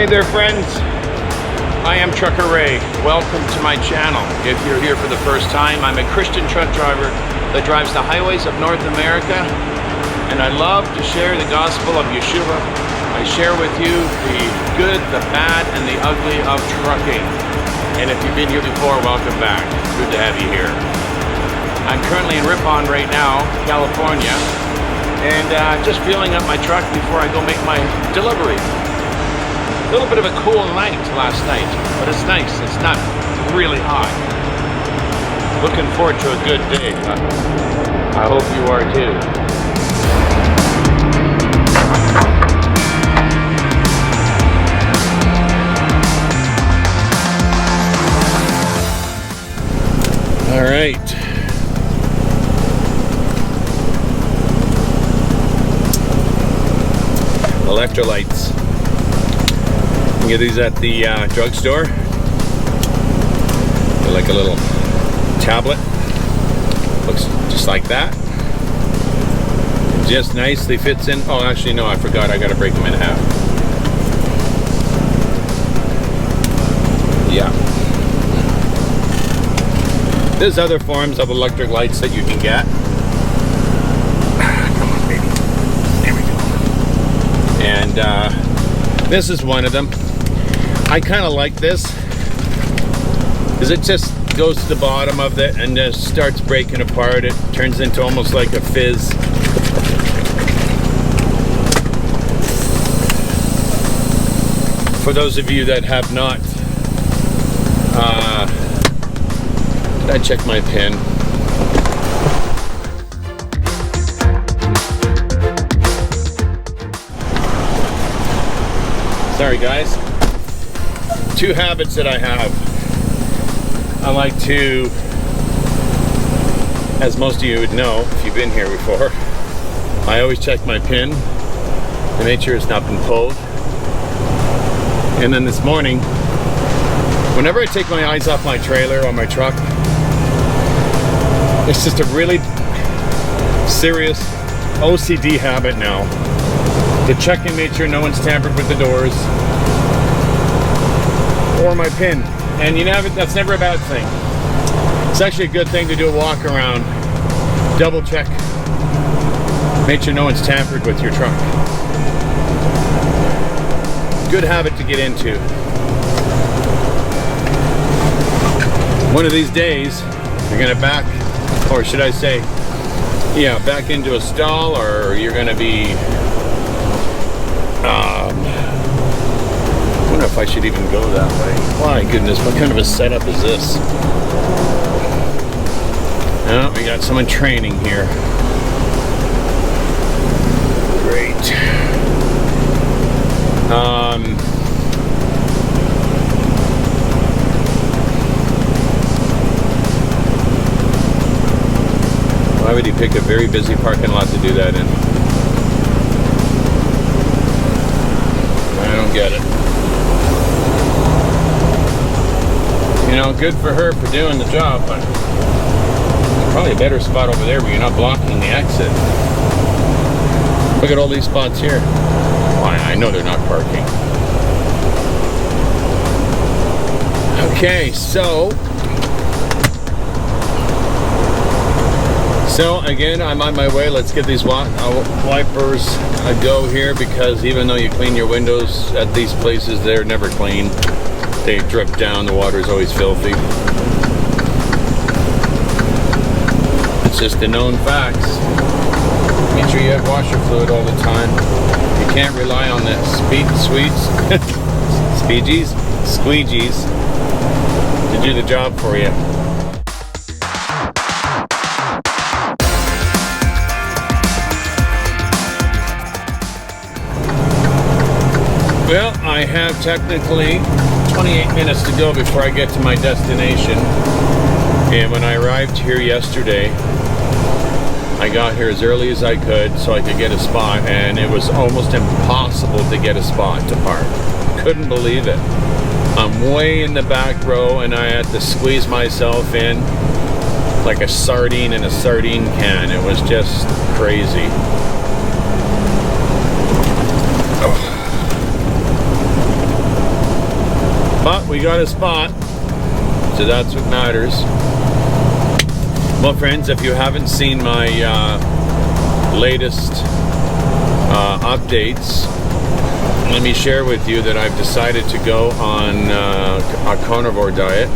Hey there, friends. I am Trucker Ray. Welcome to my channel. If you're here for the first time, I'm a Christian truck driver that drives the highways of North America, and I love to share the gospel of Yeshua. I share with you the good, the bad, and the ugly of trucking. And if you've been here before, welcome back. Good to have you here. I'm currently in Ripon right now, California, and just filling up my truck before I go make my delivery. A little bit of a cool night last night, but it's nice. It's not really hot. Looking forward to a good day. I hope you are too. All right. Electrolytes. You can get these at the drugstore. They're like a little tablet. Looks just like that. Just nicely fits in. Oh, actually, no, I forgot. I got to break them in half. Yeah. There's other forms of electric lights that you can get. Come on, baby. There we go. And this is one of them. I kind of like this because it just goes to the bottom of it and just starts breaking apart. It turns into almost like a fizz. For those of you that have not, did I check my pin? Sorry guys. Two habits that I have. I like to, as most of you would know if you've been here before, I always check my pin to make sure it's not been pulled. And then this morning, whenever I take my eyes off my trailer or my truck, it's just a really serious OCD habit now to check and make sure no one's tampered with the doors or my pin. And you know, that's never a bad thing. It's actually a good thing to do a walk around, double check, make sure no one's tampered with your truck. Good habit to get into. One of these days, you're gonna back, or should I say, yeah, back into a stall, or you're gonna be, I wonder if I should even go that way. My goodness, what kind of a setup is this? Oh, we got someone training here. Great. Why would he pick a very busy parking lot to do that in? I don't get it. You know, good for her for doing the job, but probably a better spot over there where you're not blocking the exit. Look at all these spots here. Why, I know they're not parking. Okay, so again, I'm on my way. Let's get these wipers a go here, because even though you clean your windows at these places, they're never clean. They drip down, the water is always filthy. It's just the known facts. Make sure you have washer fluid all the time. You can't rely on the squeegees to do the job for you. Well, I have technically 28 minutes to go before I get to my destination. And when I arrived here yesterday, I got here as early as I could so I could get a spot, and it was almost impossible to get a spot to park. Couldn't believe it. I'm way in the back row, and I had to squeeze myself in like a sardine in a sardine can. It was just crazy. But we got a spot, so that's what matters. Well, friends, if you haven't seen my latest updates, let me share with you that I've decided to go on a carnivore diet,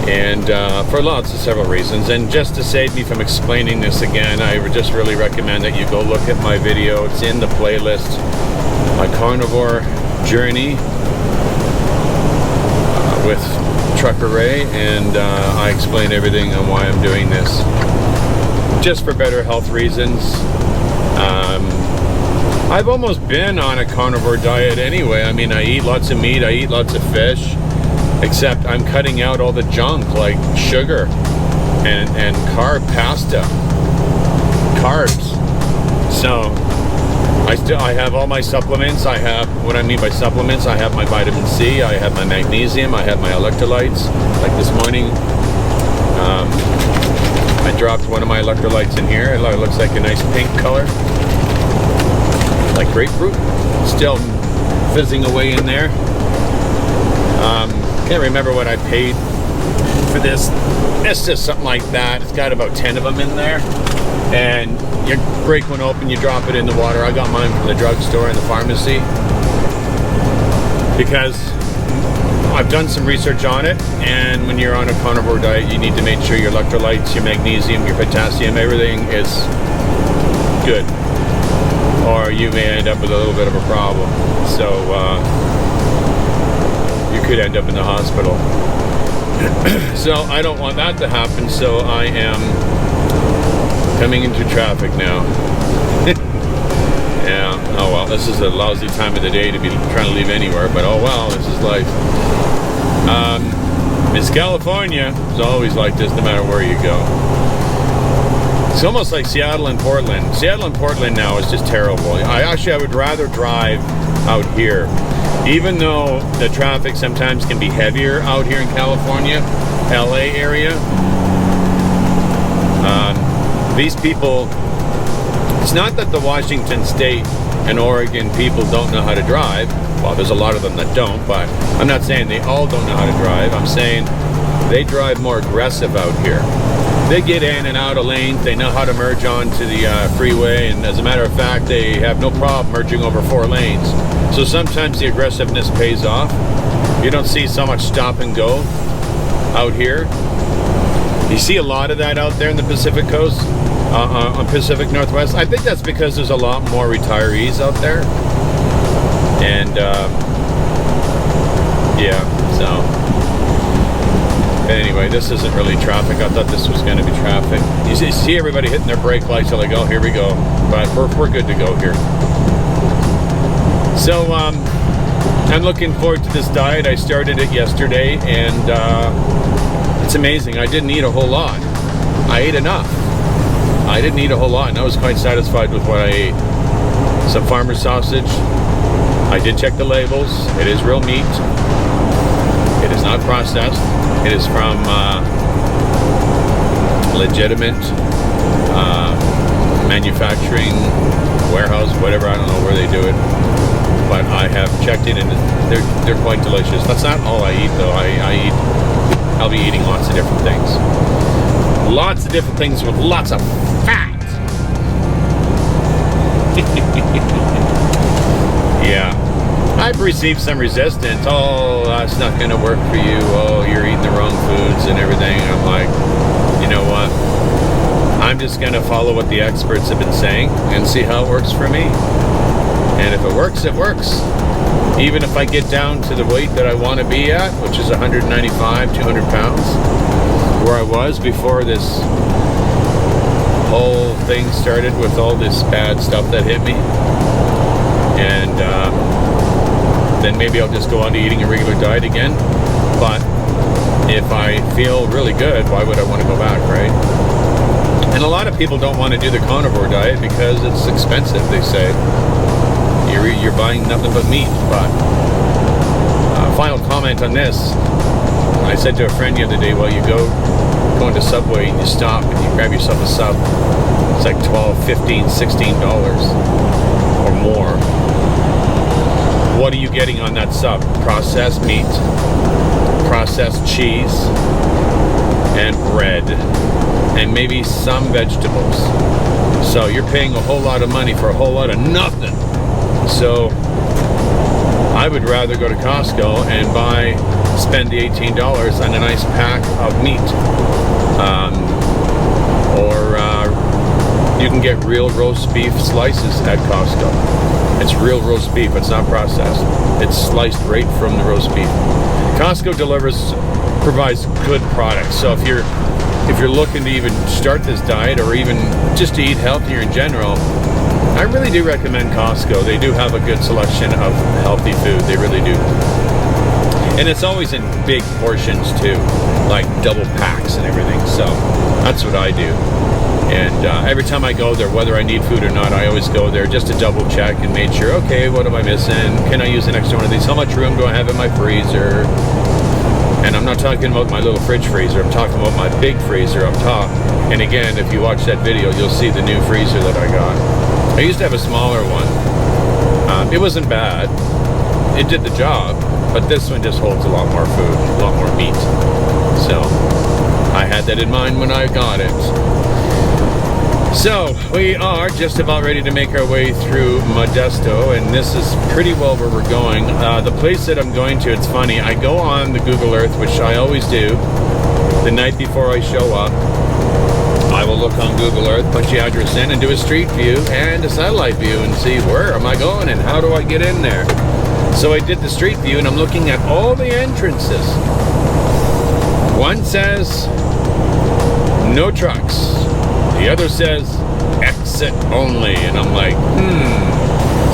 and for several reasons. And just to save me from explaining this again, I would just really recommend that you go look at my video. It's in the playlist, my carnivore journey with Trucker Ray, and I explain everything on why I'm doing this, just for better health reasons. I've almost been on a carnivore diet anyway. I mean, I eat lots of meat, I eat lots of fish, except I'm cutting out all the junk like sugar and carb pasta, carbs. So I have all my supplements. I have, what I mean by supplements, I have my vitamin C, I have my magnesium, I have my electrolytes. Like this morning, I dropped one of my electrolytes in here. It looks like a nice pink color, like grapefruit, still fizzing away in there. Can't remember what I paid for this. It's just something like that. It's got about 10 of them in there, and you break one open, you drop it in the water. I got mine from the drugstore and the pharmacy because I've done some research on it, and when you're on a carnivore diet, you need to make sure your electrolytes, your magnesium, your potassium, everything is good, or you may end up with a little bit of a problem. So you could end up in the hospital. So I don't want that to happen, so I am coming into traffic now. Yeah, oh well, this is a lousy time of the day to be trying to leave anywhere, but oh well, this is life. It's California. It's always like this no matter where you go. It's almost like Seattle and Portland. Seattle and Portland now is just terrible. I would rather drive out here. Even though the traffic sometimes can be heavier out here in California, LA area, these people, it's not that the Washington State and Oregon people don't know how to drive. Well, there's a lot of them that don't, but I'm not saying they all don't know how to drive. I'm saying they drive more aggressive out here. They get in and out of lanes. They know how to merge onto the freeway, and as a matter of fact, they have no problem merging over 4 lanes. So sometimes the aggressiveness pays off. You don't see so much stop and go out here. You see a lot of that out there in the Pacific Coast, on Pacific Northwest. I think that's because there's a lot more retirees out there. And yeah, so anyway, this isn't really traffic. I thought this was going to be traffic. You see everybody hitting their brake lights. You're like, oh, here we go. But we're good to go here. So I'm looking forward to this diet. I started it yesterday, and it's amazing. I didn't eat a whole lot. I ate enough. I didn't eat a whole lot, and I was quite satisfied with what I ate. Some farmer sausage. I did check the labels. It is real meat. It is not processed. It is from legitimate manufacturing warehouse, whatever. I don't know where they do it, but I have checked it, and they're quite delicious. That's not all I eat, though. I'll be eating lots of different things. Lots of different things with lots of fat. Yeah. I've received some resistance. Oh, that's not going to work for you. Oh, you're eating the wrong foods and everything. I'm like, you know what? I'm just going to follow what the experts have been saying and see how it works for me. And if it works, it works. Even if I get down to the weight that I want to be at, which is 195, 200 pounds, where I was before this whole thing started with all this bad stuff that hit me. And then maybe I'll just go on to eating a regular diet again. But if I feel really good, why would I want to go back, right? And a lot of people don't want to do the carnivore diet because it's expensive, they say. You're buying nothing but meat. But final comment on this. I said to a friend the other day, well, you go into Subway and you stop and you grab yourself a sub. It's like $12, $15, $16 or more. what are you getting on that sub? Processed meat, processed cheese, and bread, and maybe some vegetables. So you're paying a whole lot of money for a whole lot of nothing. So I would rather go to Costco and spend the $18 on a nice pack of meat. Or you can get real roast beef slices at Costco. It's real roast beef. It's not processed. It's sliced right from the roast beef. Costco provides good products. So if you're looking to even start this diet, or even just to eat healthier in general, I really do recommend Costco. They do have a good selection of healthy food. They really do. And it's always in big portions too, like double packs and everything. So that's what I do. And every time I go there, whether I need food or not, I always go there just to double check and make sure, okay, what am I missing? Can I use an extra one of these? How much room do I have in my freezer? And I'm not talking about my little fridge freezer. I'm talking about my big freezer up top. And again, if you watch that video, you'll see the new freezer that I got. I used to have a smaller one. It wasn't bad. It did the job. But this one just holds a lot more food, a lot more meat. So I had that in mind when I got it. So we are just about ready to make our way through Modesto, and this is pretty well where we're going. The place that I'm going to, it's funny, I go on the Google Earth, which I always do, the night before I show up. I will look on Google Earth, punch the address in, and do a street view and a satellite view and see where am I going and how do I get in there. So I did the street view, and I'm looking at all the entrances. One says no trucks. The other says exit only, and I'm like,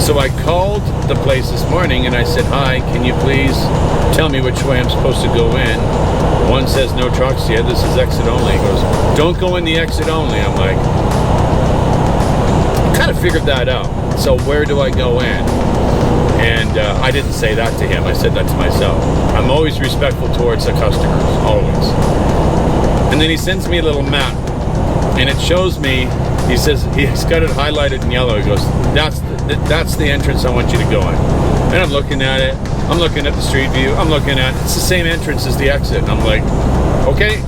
So I called the place this morning and I said, hi, can you please tell me which way I'm supposed to go in? One says no trucks, the other says exit only. He goes, don't go in the exit only. I'm like, I kind of figured that out. So where do I go in? And I didn't say that to him. I said that to myself. I'm always respectful towards the customers, always. And then he sends me a little map. And it shows me, he says, he's got it highlighted in yellow. He goes, that's the entrance I want you to go in. And I'm looking at it. I'm looking at the street view. I'm looking at, it's the same entrance as the exit. And I'm like, okay.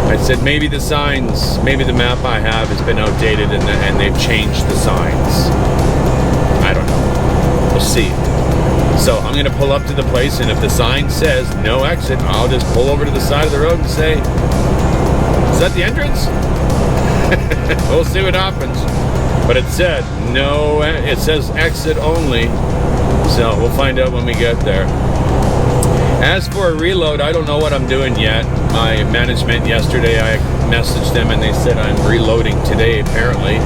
I said, maybe the signs, maybe the map I have has been outdated and they've changed the signs. I don't know. We'll see. So I'm going to pull up to the place, and if the sign says no exit, I'll just pull over to the side of the road and say, is that the entrance? We'll see what happens. But it said no, it says exit only. So we'll find out when we get there. As for a reload, I don't know what I'm doing yet. My management yesterday, I messaged them and they said I'm reloading today apparently.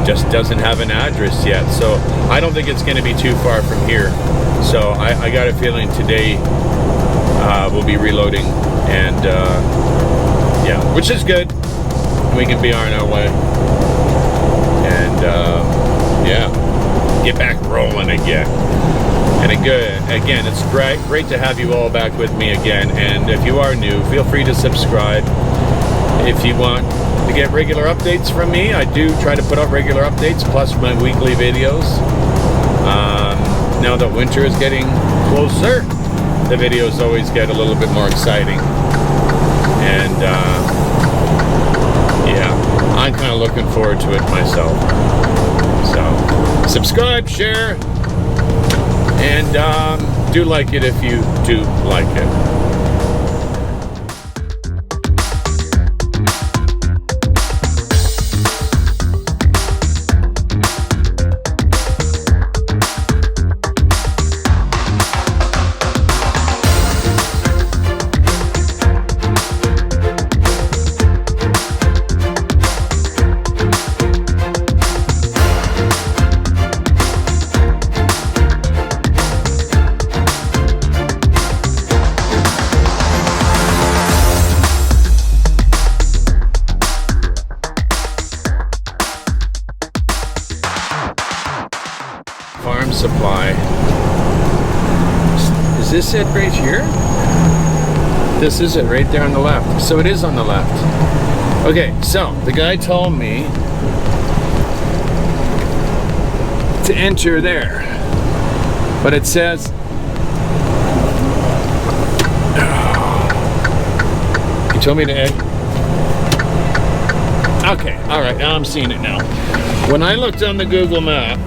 Just doesn't have an address yet. So I don't think it's going to be too far from here. So I got a feeling today we'll be reloading, and yeah, which is good. We can be on our way. And yeah, get back rolling again. And again, it's great to have you all back with me again. And if you are new, feel free to subscribe. If you want to get regular updates from me, I do try to put out regular updates, plus my weekly videos. Now that winter is getting closer, the videos always get a little bit more exciting. And yeah, I'm kind of looking forward to it myself. So subscribe, share, and do like it if you do like it. Farm supply. Is this it right here? This is it right there on the left. So it is on the left. Okay, so the guy told me to enter there. But it says you told me to egg. Okay, all right, now I'm seeing it now. When I looked on the Google map,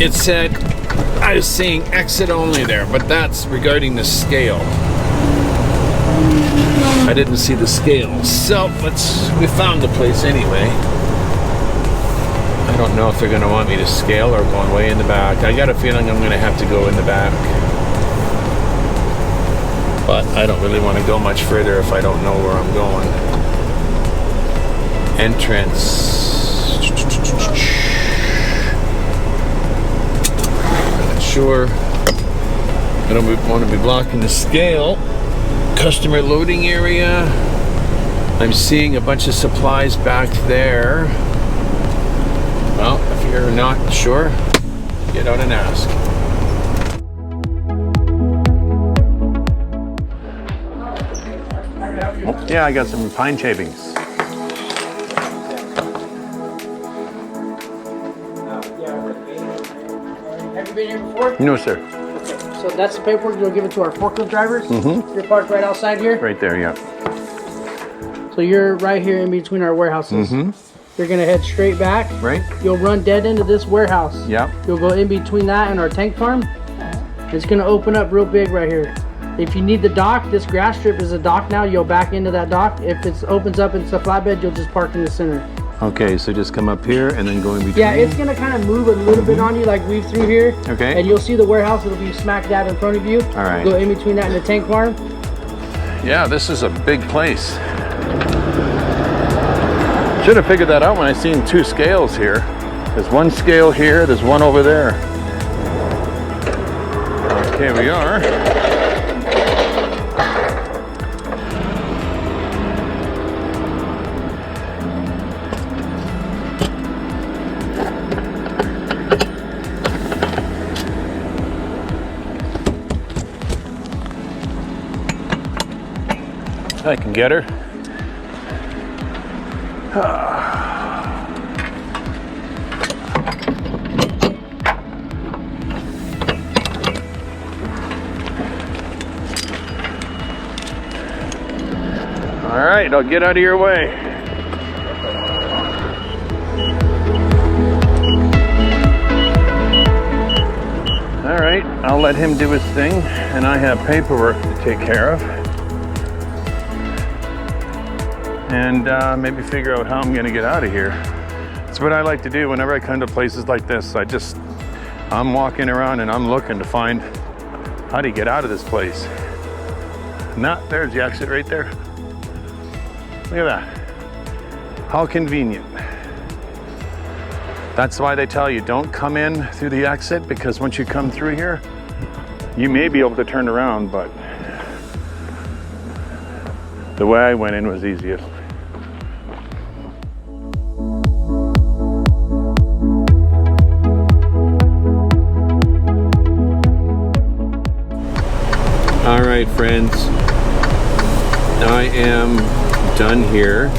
it said I was seeing exit only there, but that's regarding the scale. I didn't see the scale. So we found the place anyway. I don't know if they're going to want me to scale or going way in the back. I got a feeling I'm going to have to go in the back. But I don't really want to go much further if I don't know where I'm going. Entrance. Not sure. I don't want to be blocking the scale. Customer loading area. I'm seeing a bunch of supplies back there. Well, if you're not sure, get out and ask. Yeah, I got some pine shavings. Have you been here before? No, sir. So that's the paperwork. You'll give it to our forklift drivers. You're parked right outside here. Right there, yeah. So you're right here in between our warehouses. You're gonna head straight back. Right. You'll run dead into this warehouse. Yeah. You'll go in between that and our tank farm. It's gonna open up real big right here. If you need the dock, this grass strip is a dock now. You'll back into that dock. If it opens up into the flatbed, you'll just park in the center. Okay, so just come up here and then go in between. Yeah, it's gonna kind of move a little bit on you, like weave through here. Okay. And you'll see the warehouse. It'll be smack dab in front of you. All right. Go in between that and the tank farm. Yeah, this is a big place. Should have figured that out when I seen two scales here. There's one scale here, there's one over there. Okay, we are. I can get her. All right, I'll get out of your way. All right, I'll let him do his thing, and I have paperwork to take care of. And maybe figure out how I'm gonna get out of here. It's what I like to do whenever I come to places like this. I'm walking around and I'm looking to find how to get out of this place. There's the exit right there. Look at that. How convenient. That's why they tell you don't come in through the exit, because once you come through here, you may be able to turn around, but the way I went in was easiest. All right, friends, I am done here.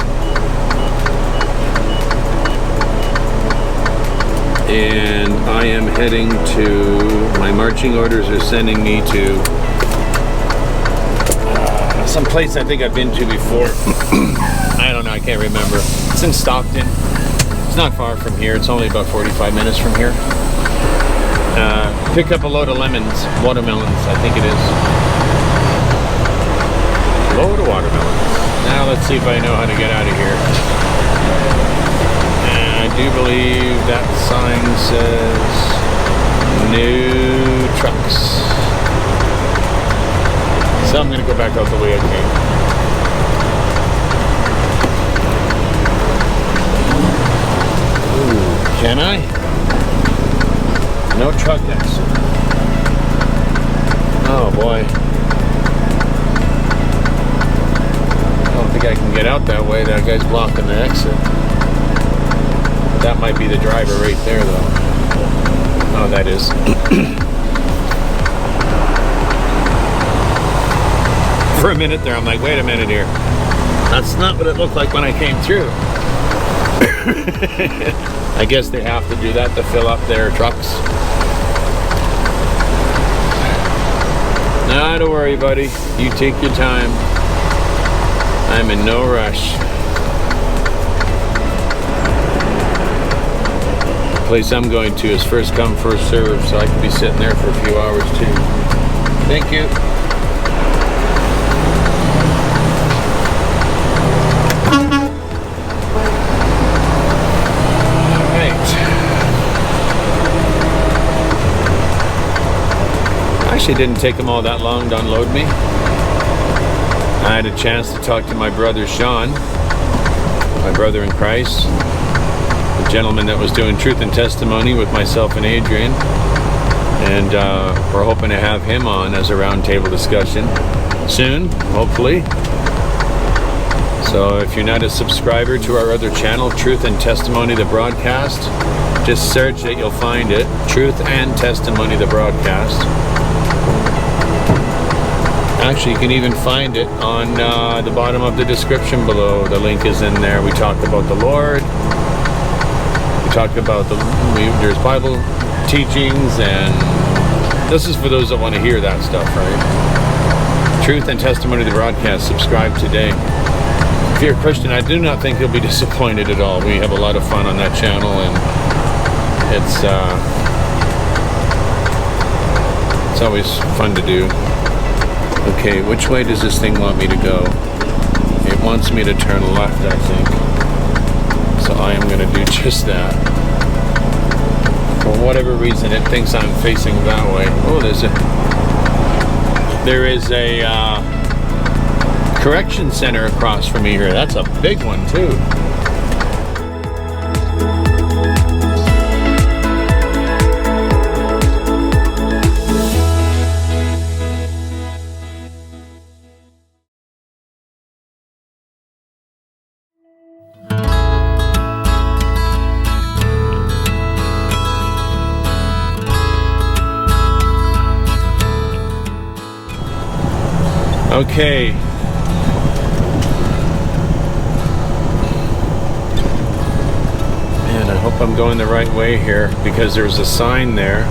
And I am heading to, my marching orders are sending me to some place I think I've been to before. I don't know, I can't remember. It's in Stockton. It's not far from here. It's only about 45 minutes from here. Pick up a load of watermelons, I think it is. Load of watermelons. Now let's see if I know how to get out of here. And I do believe that sign says no trucks. So I'm gonna go back out the way I came. Ooh, can I? No truck exit. Oh boy. I don't think I can get out that way. That guy's blocking the exit. That might be the driver right there though. Oh, that is. For a minute there, I'm like, wait a minute here. That's not what it looked like when I came through. I guess they have to do that to fill up their trucks. Nah, don't worry, buddy. You take your time. I'm in no rush. The place I'm going to is first come, first serve, so I could be sitting there for a few hours too. Thank you. Actually didn't take them all that long to unload me. I had a chance to talk to my brother Sean, my brother in Christ, the gentleman that was doing truth and testimony with myself and Adrian, and we're hoping to have him on as a roundtable discussion soon, hopefully. So if you're not a subscriber to our other channel, Truth and Testimony the Broadcast, just search it, you'll find it. Truth and Testimony the Broadcast. Actually, you can even find it on the bottom of the description below. The link is in there. We talked about the Lord. We talked about there's Bible teachings, and this is for those that want to hear that stuff, right? Truth and Testimony of the Broadcast. Subscribe today. If you're a Christian, I do not think you'll be disappointed at all. We have a lot of fun on that channel, and it's always fun to do. Okay, which way does this thing want me to go? It wants me to turn left, I think. So I am going to do just that. For whatever reason, it thinks I'm facing that way. Oh, there is a correction center across from me here. That's a big one, too. Okay. Man, I hope I'm going the right way here, because there's a sign there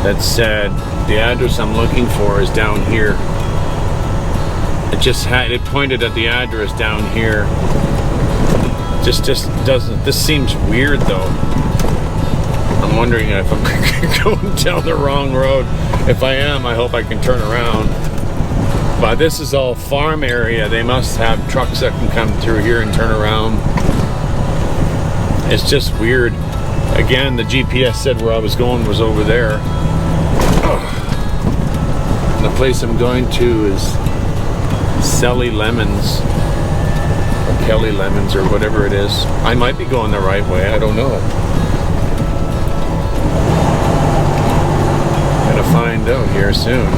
that said the address I'm looking for is down here. It pointed at the address down here. Just doesn't. This seems weird though. I'm wondering if I'm going down the wrong road. If I am, I hope I can turn around. But this is all farm area. They must have trucks that can come through here and turn around. It's just weird. Again, the GPS said where I was going was over there. The place I'm going to is Selly Lemons, or Kelly Lemons, or whatever it is. I might be going the right way. I don't know. Gonna find out here soon.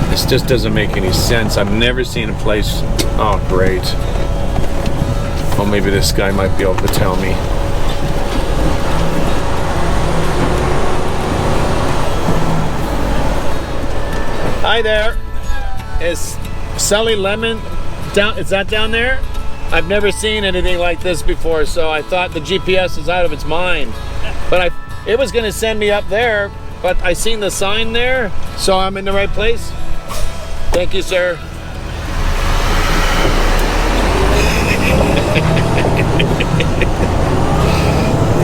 This just doesn't make any sense. I've never seen a place. Oh, great. Well, maybe this guy might be able to tell me. Hi there. Is Sully Lemon down? Is that down there? I've never seen anything like this before, so I thought the GPS is out of its mind. But it was going to send me up there, but I seen the sign there, so I'm in the right place. Thank you, sir.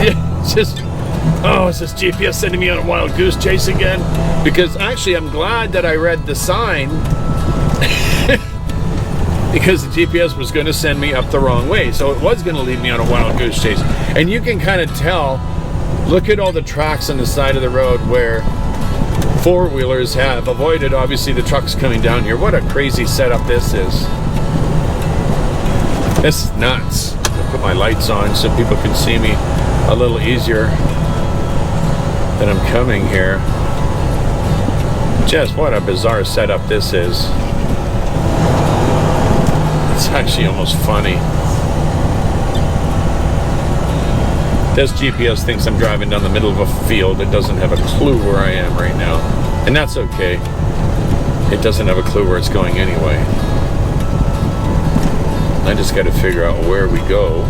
Yeah, it's just, oh, is this GPS sending me on a wild goose chase again? Because actually, I'm glad that I read the sign, because the GPS was going to send me up the wrong way, so it was going to lead me on a wild goose chase. And you can kind of tell. Look at all the tracks on the side of the road where four-wheelers have avoided, obviously, the trucks coming down here. What a crazy setup this is. This is nuts. I'll put my lights on so people can see me a little easier that I'm coming here. Just what a bizarre setup this is. It's actually almost funny. This GPS thinks I'm driving down the middle of a field. It doesn't have a clue where I am right now. And that's okay. It doesn't have a clue where it's going anyway. I just got to figure out where we go.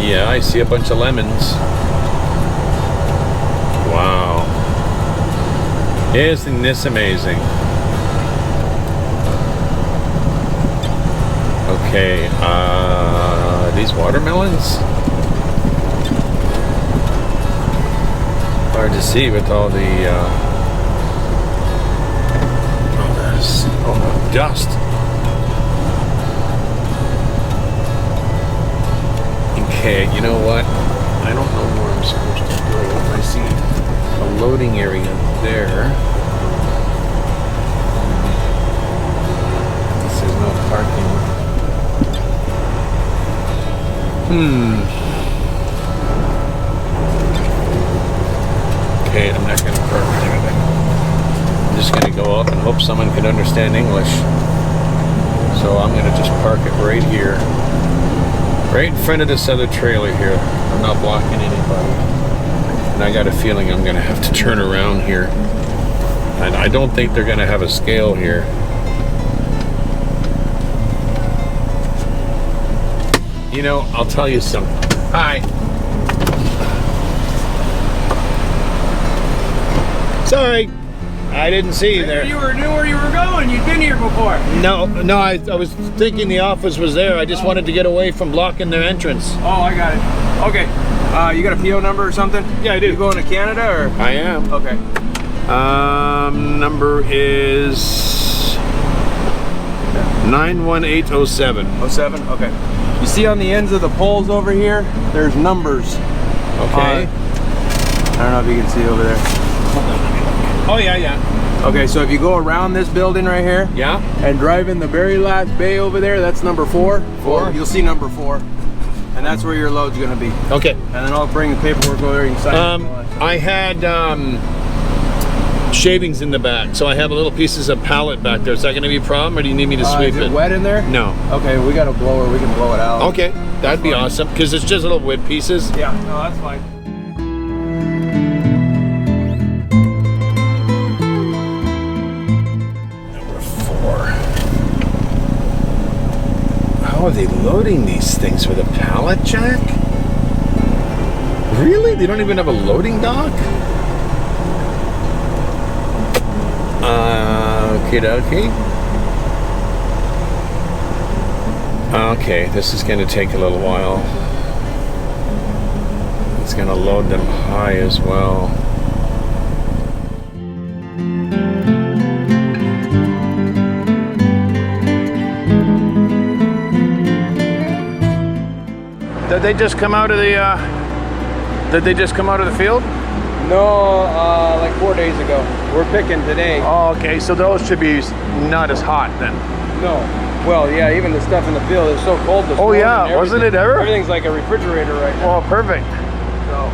Yeah, I see a bunch of lemons. Wow. Isn't this amazing? Okay, these watermelons? Hard to see with all the, dust. Okay, you know what? I don't know where I'm supposed to go. I see a loading area there. This is no parking. Okay, I'm not gonna park there then. I'm just gonna go up and hope someone can understand English. So I'm gonna just park it right here. Right in front of this other trailer here. I'm not blocking anybody. And I got a feeling I'm gonna have to turn around here. And I don't think they're gonna have a scale here. You know, I'll tell you something. Hi. Sorry, I didn't see you there. You knew where you were going. You'd been here before. No, I was thinking the office was there. I just wanted to get away from blocking their entrance. Oh, I got it. Okay. You got a PO number or something? Yeah, I do. You going to Canada or? I am. Okay. Number is 91807. 07? Okay. You see on the ends of the poles over here, there's numbers. Okay. I don't know if you can see over there. Oh, yeah. Okay, so if you go around this building right here, Yeah? and drive in the very last bay over there, that's number 4. 4? You'll see number 4, and that's where your load's gonna be. Okay. And then I'll bring the paperwork over there. You can sign it. I had shavings in the back, so I have little pieces of pallet back there. Is that going to be a problem, or do you need me to sweep Is it? it wet in there? No. Okay, we got a blower. We can blow it out. Okay, that'd be awesome, because it's just little wood pieces. Yeah, no, that's fine. Number 4. How are they loading these things with a pallet jack? Really? They don't even have a loading dock? Okie dokie. Okay, this is going to take a little while. It's going to load them high as well. Did they just come out of the field? No, like 4 days ago. We're picking today. Oh, okay, so those should be not as hot then. No. Well, yeah, even the stuff in the field is so cold this Oh morning yeah, and wasn't it ever? Everything's like a refrigerator right now. Oh, perfect. So,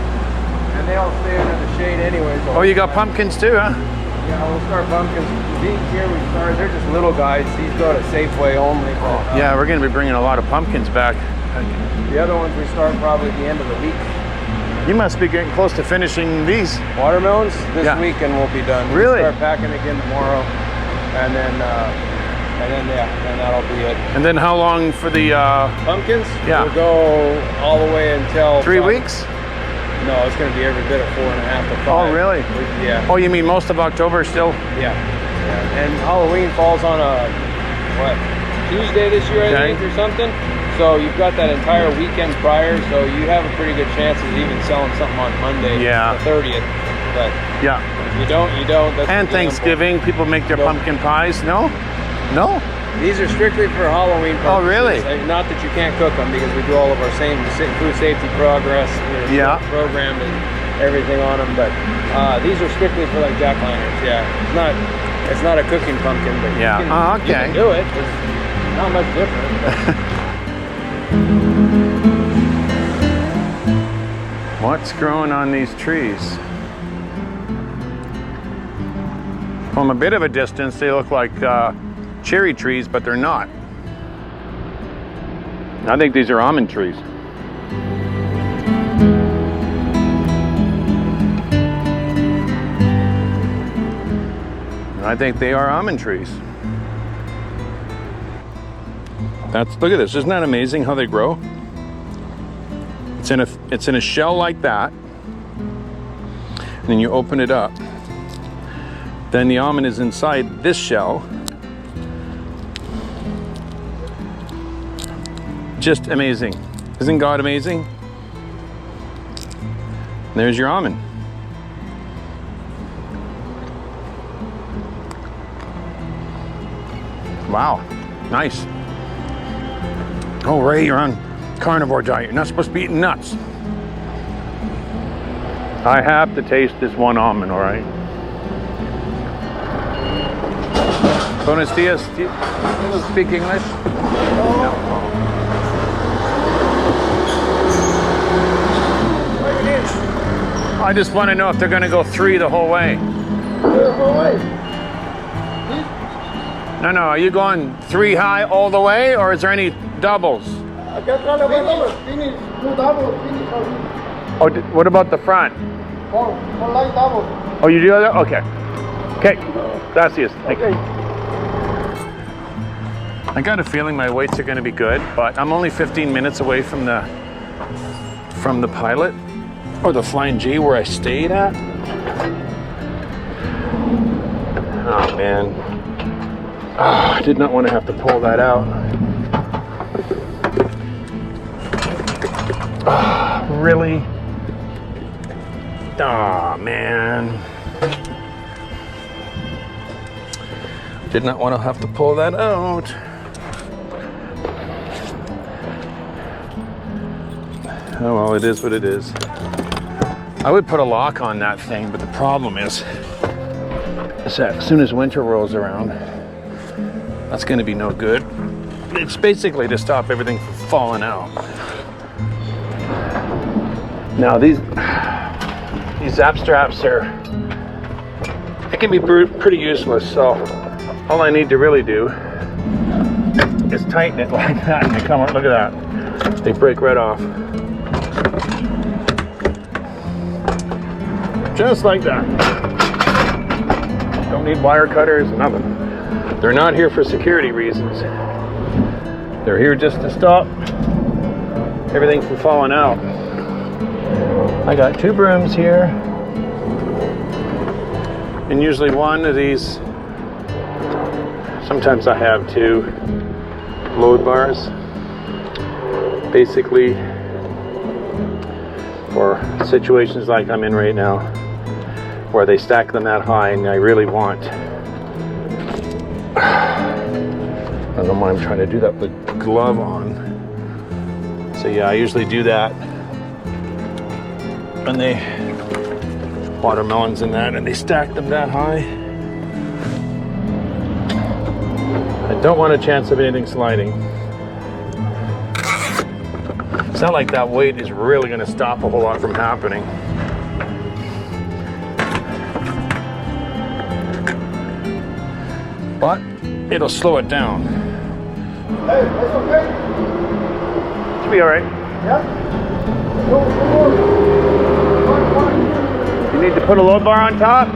and they all stay under the shade anyways. Oh, you got pumpkins too, huh? Yeah, we'll start pumpkins. These here we started, they're just little guys. These go to Safeway only. But, Yeah, we're going to be bringing a lot of pumpkins back. The other ones we start probably at the end of the week. You must be getting close to finishing these. Watermelons this Yeah. week and we'll be done. Really? We'll start packing again tomorrow, and then that'll be it. And then how long for the Pumpkins? Yeah. We'll go all the way until 3 weeks? No, it's going to be every bit of 4.5 to 5. Oh, really? Yeah. Oh, you mean most of October still? Yeah. And Halloween falls on a Tuesday this year, I think, or something. So you've got that entire weekend prior, so you have a pretty good chance of even selling something on Monday, Yeah. the 30th. But Yeah. if you don't. That's And the gamble. Thanksgiving, people make their pumpkin pies. No? No? These are strictly for Halloween purposes. Oh, really? Not that you can't cook them, because we do all of our same food safety progress, Yeah. program and everything on them. But these are strictly for like jack-o'-lanterns. Yeah, it's not a cooking pumpkin, but Yeah. you Okay. can do it. It's not much different. But What's growing on these trees? From a bit of a distance, they look like cherry trees, but they're not. I think these are almond trees. I think they are almond trees. Look at this. Isn't that amazing how they grow? It's in a shell like that. And then you open it up. Then the almond is inside this shell. Just amazing. Isn't God amazing? There's your almond. Wow, nice. Oh, Ray, you're on carnivore diet. You're not supposed to be eating nuts. I have to taste this one almond, all right? Buenos dias. Do you speak English? No. I just want to know if they're going to go 3 the whole way. The whole way. No, are you going 3 high all the way, or is there any doubles? I can try to finish 2 doubles, finish for me. Oh, what about the front? 4 light doubles. Oh, you do that? Okay. Okay. Gracias. Thank you. I got a feeling my weights are going to be good, but I'm only 15 minutes away from the pilot, or the Flying J where I stayed at. Oh man. I did not want to have to pull that out. Really? Oh man. Did not want to have to pull that out. Oh well, it is what it is. I would put a lock on that thing, but the problem is that as soon as winter rolls around, that's going to be no good. It's basically to stop everything from falling out. Now these zap straps they can be pretty useless, so all I need to really do is tighten it like that, and they come out. Look at that. They break right off. Just like that. Don't need wire cutters, nothing. They're not here for security reasons. They're here just to stop everything from falling out. I got 2 brooms here. And usually one of these, sometimes I have 2 load bars. Basically, for situations like I'm in right now, where they stack them that high and I really want. I don't know why I'm trying to do that with a glove on. So yeah, I usually do that. And they, watermelons in that, and they stack them that high. I don't want a chance of anything sliding. It's not like that weight is really going to stop a whole lot from happening. But it'll slow it down. Hey, that's okay? Should be all right. Yeah? Go forward. You need to put a load bar on top?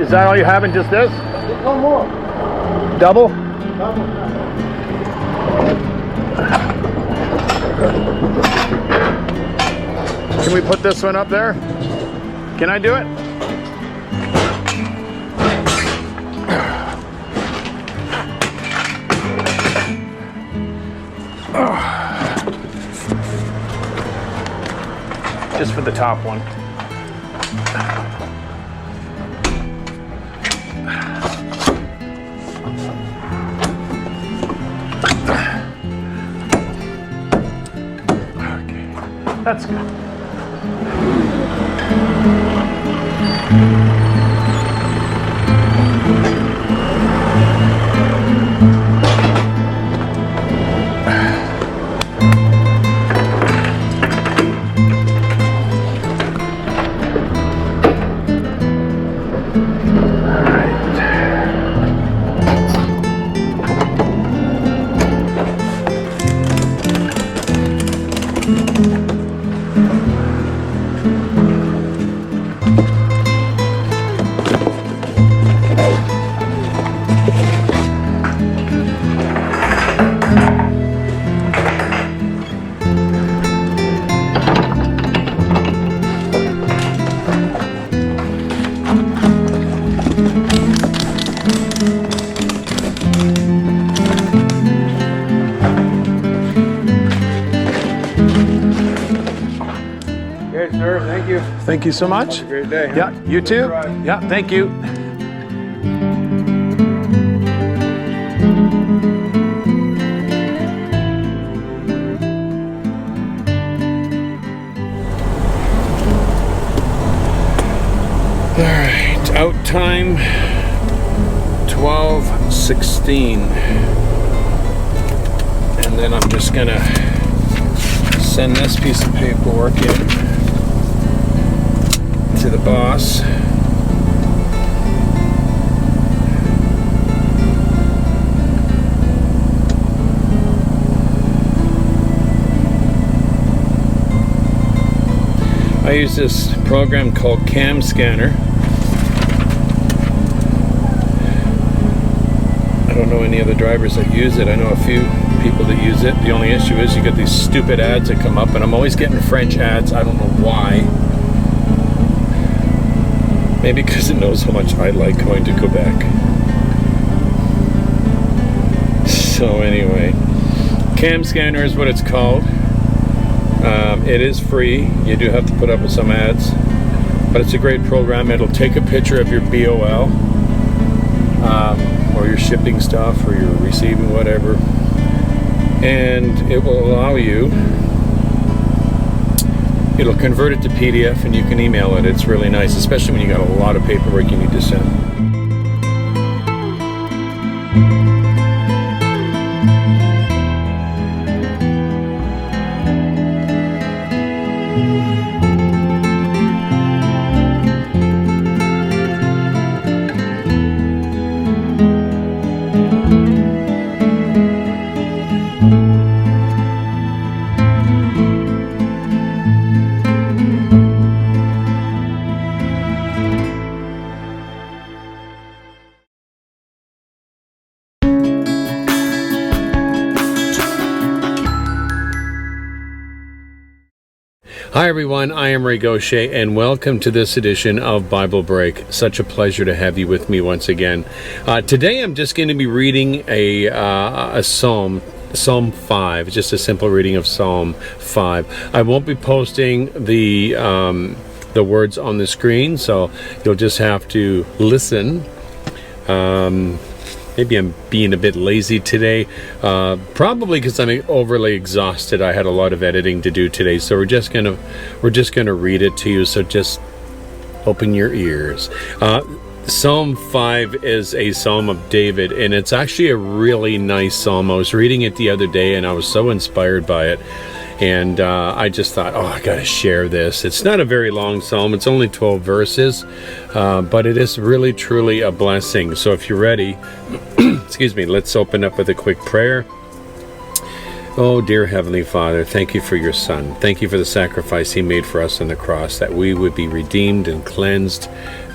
Is that all you have in just this? Just 1 more. Double? Double. Can we put this one up there? Can I do it? Just for the top one. Okay, that's good. Thank you so much. Have a great day. Yeah, you too. Yeah, thank you. All right, out time 12:16, and then I'm just gonna send this piece of paperwork in to the boss. I use this program called Cam Scanner. I don't know any other drivers that use it. I know a few people that use it. The only issue is you get these stupid ads that come up, and I'm always getting French ads. I don't know why. Maybe because it knows how much I like going to Quebec. So anyway, Cam Scanner is what it's called. It is free. You do have to put up with some ads, but it's a great program. It'll take a picture of your BOL, or your shipping stuff, or your receiving whatever, and it will allow you, it'll convert it to PDF and you can email it. It's really nice, especially when you got a lot of paperwork you need to send. Hi everyone, I am Ray Gaucher, and welcome to this edition of Bible Break. Such a pleasure to have you with me once again. Today I'm just going to be reading a psalm, Psalm 5, just a simple reading of Psalm 5. I won't be posting the words on the screen, so you'll just have to listen. Maybe I'm being a bit lazy today, probably because I'm overly exhausted. I had a lot of editing to do today, so we're just gonna read it to you. So just open your ears. Psalm 5 is a psalm of David, and it's actually a really nice psalm. I was reading it the other day, and I was so inspired by it. And I just thought, I gotta share this. It's not a very long psalm. It's only 12 verses, but it is really, truly a blessing. So if you're ready, excuse me, let's open up with a quick prayer. Oh, dear Heavenly Father, thank you for your Son. Thank you for the sacrifice he made for us on the cross, that we would be redeemed and cleansed,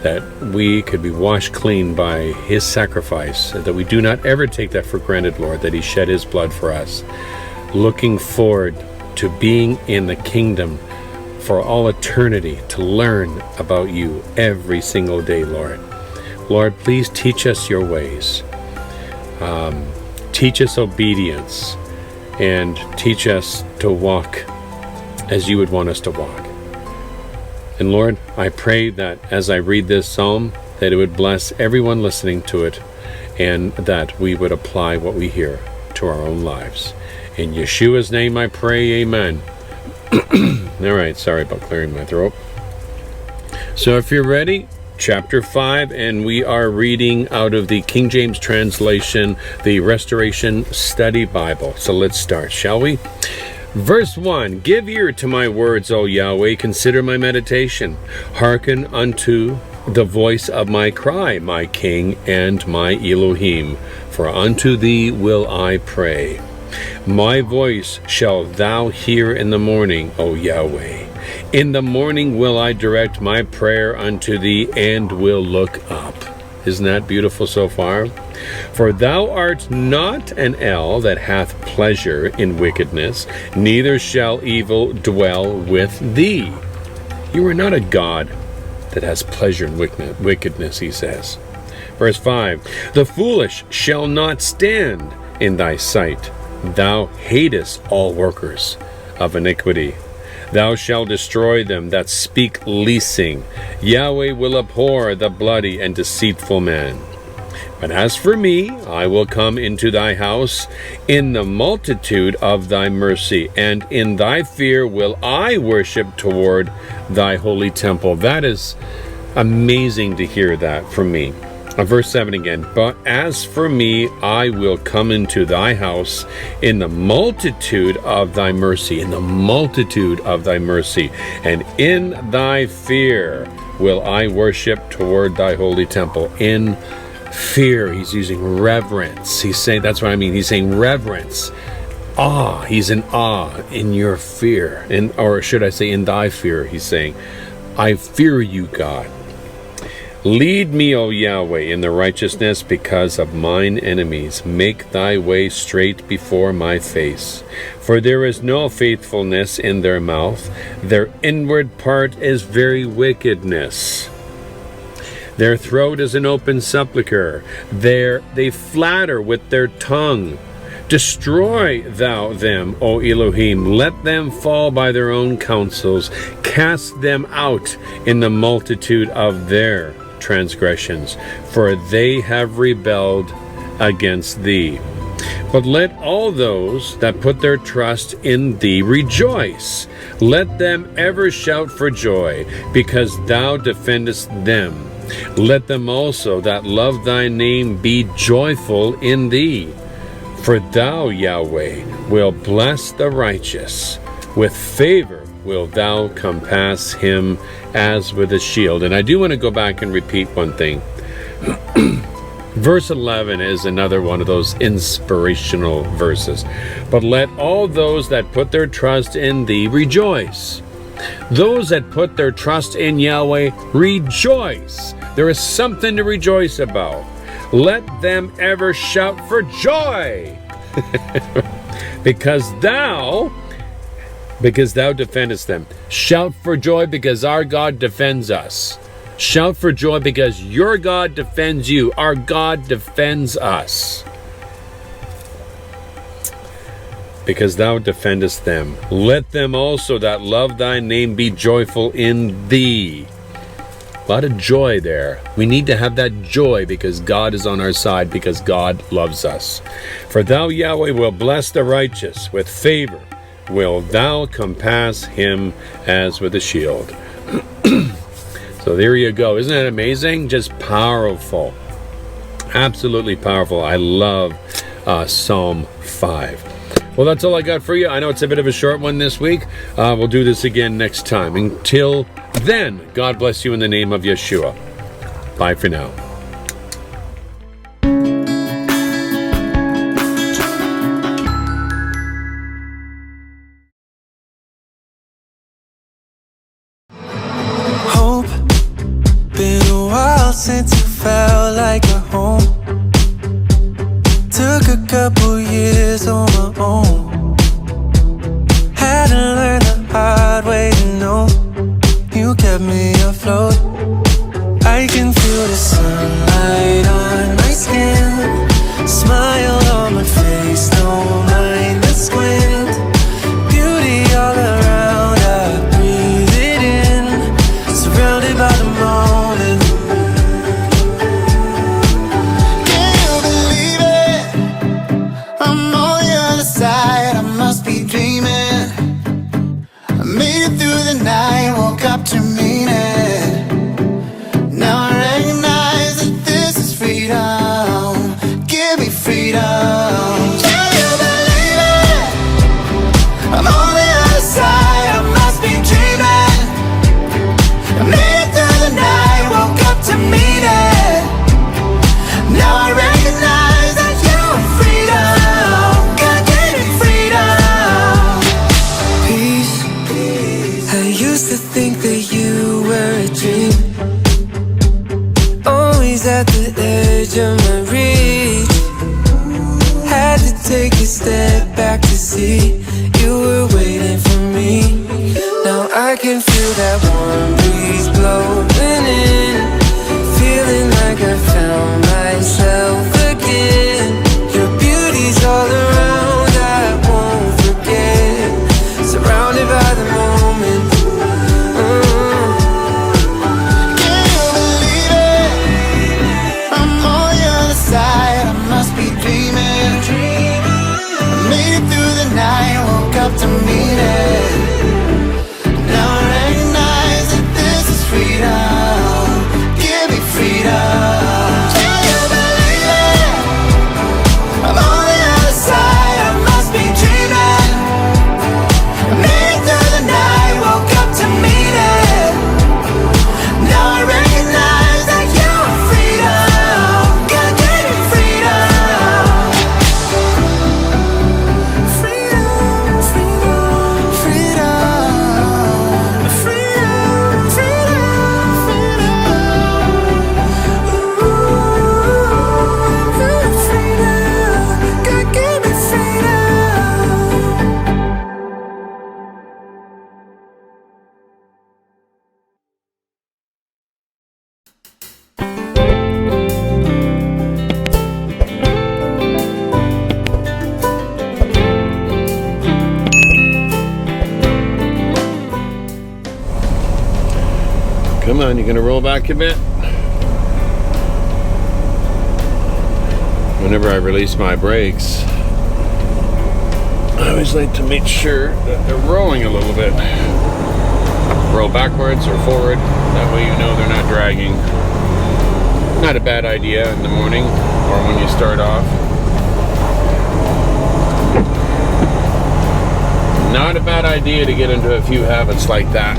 that we could be washed clean by his sacrifice, that we do not ever take that for granted, Lord, that he shed his blood for us. Looking forward to being in the kingdom for all eternity, to learn about you every single day, Lord. Lord, please teach us your ways. Teach us obedience, and teach us to walk as you would want us to walk. And Lord, I pray that as I read this psalm, that it would bless everyone listening to it, and that we would apply what we hear to our own lives. In Yeshua's name I pray, amen. All right, sorry about clearing my throat. So if you're ready, chapter 5, and we are reading out of the King James translation, the Restoration Study Bible. So let's start, shall we? Verse 1, Give ear to my words, O Yahweh, consider my meditation. Hearken unto the voice of my cry, my King and my Elohim, for unto thee will I pray. My voice shalt thou hear in the morning, O Yahweh. In the morning will I direct my prayer unto thee, and will look up. Isn't that beautiful so far? For thou art not an El that hath pleasure in wickedness, neither shall evil dwell with thee. You are not a God that has pleasure in wickedness, he says. Verse 5, The foolish shall not stand in thy sight. Thou hatest all workers of iniquity. Thou shalt destroy them that speak leasing. Yahweh will abhor the bloody and deceitful man. But as for me, I will come into thy house in the multitude of thy mercy, and in thy fear will I worship toward thy holy temple. That is amazing to hear that from me. Verse 7 again. But as for me, I will come into thy house in the multitude of thy mercy, in the multitude of thy mercy, and in thy fear will I worship toward thy holy temple. In fear, he's using reverence. He's saying, that's what I mean. He's saying reverence. Awe. He's in awe in your fear. Or should I say in thy fear, he's saying, I fear you, God. Lead me, O Yahweh, in the righteousness because of mine enemies. Make thy way straight before my face. For there is no faithfulness in their mouth. Their inward part is very wickedness. Their throat is an open sepulchre. They flatter with their tongue. Destroy thou them, O Elohim. Let them fall by their own counsels. Cast them out in the multitude of their transgressions, for they have rebelled against thee. But let all those that put their trust in thee rejoice. Let them ever shout for joy, because thou defendest them. Let them also that love thy name be joyful in thee. For thou, Yahweh, will bless the righteous. With favor will thou compass him as with a shield. And I do want to go back and repeat one thing. Verse 11 is another one of those inspirational verses. But let all those that put their trust in thee rejoice. Those that put their trust in Yahweh rejoice. There is something to rejoice about. Let them ever shout for joy. because thou defendest them. Shout for joy because our God defends us. Shout for joy because your God defends you. Our God defends us. Because thou defendest them. Let them also that love thy name be joyful in thee. A lot of joy there. We need to have that joy because God is on our side, because God loves us. For thou, Yahweh, will bless the righteous. With favor will thou compass him as with a shield. So there you go. Isn't that amazing? Just powerful. Absolutely powerful. I love Psalm 5. Well, that's all I got for you. I know it's a bit of a short one this week. We'll do this again next time. Until then, God bless you in the name of Yeshua. Bye for now. Hope, been a while since it felt like a home. Took a couple years on my own. Had to learn the hard way to know you kept me afloat. I can feel the sunlight on my skin, smile on my face, don't mind the squint. Beauty all around, I breathe it in, surrounded by the moment. Can you believe it? I'm on the other side, I must be dreaming. I made it through the night, woke up to mean it. Now I recognize that this is freedom. Give me freedom. Can you believe it? I'm on the other side, I must be dreaming. I made it through the night, woke up to mean it. Now I recognize that you are freedom. God gave me freedom. Peace. I used to think that you were a dream, always at the edge of my reach. Had to take a step back to see you were waiting for me. Now I can feel that warm breeze blowing in, feeling like I found myself again. Your beauty's all around, I won't forget. Surrounded by the moment. on, you gonna roll back a bit? Whenever I release my brakes, I always like to make sure that they're rolling a little bit. Roll backwards or forward, that way you know they're not dragging. Not a bad idea in the morning or when you start off. Not a bad idea to get into a few habits like that.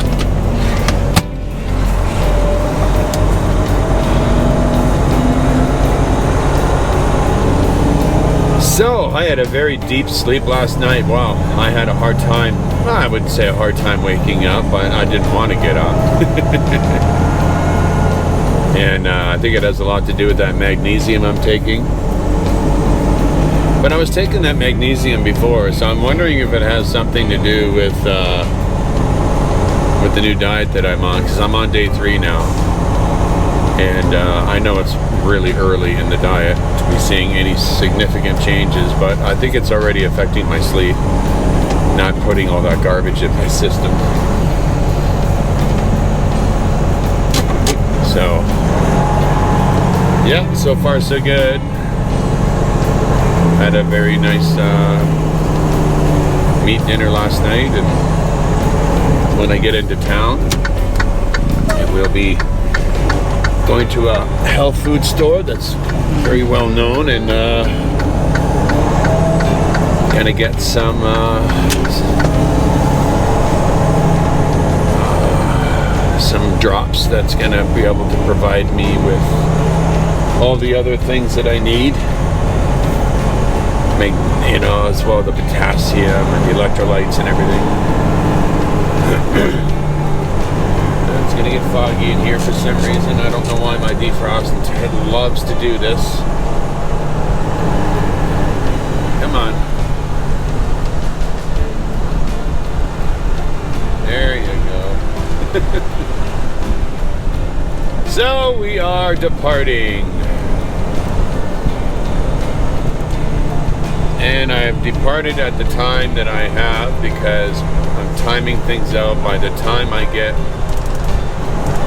So, I had a very deep sleep last night. Wow, I had a hard time. I wouldn't say a hard time waking up, but I didn't want to get up. And I think it has a lot to do with that magnesium I'm taking. But I was taking that magnesium before, so I'm wondering if it has something to do with the new diet that I'm on, because I'm on day 3 now. And I know it's really early in the diet to be seeing any significant changes, but I think it's already affecting my sleep, not putting all that garbage in my system. So, yeah, so far so good. Had a very nice meat dinner last night, and when I get into town, it will be going to a health food store that's very well known, and gonna get some drops that's gonna be able to provide me with all the other things that I need. You know, as well the potassium and the electrolytes and everything. It's gonna get foggy in here for some reason. I don't know why my defrosting head loves to do this. Come on. There you go. So we are departing. And I have departed at the time that I have because I'm timing things out. By the time I get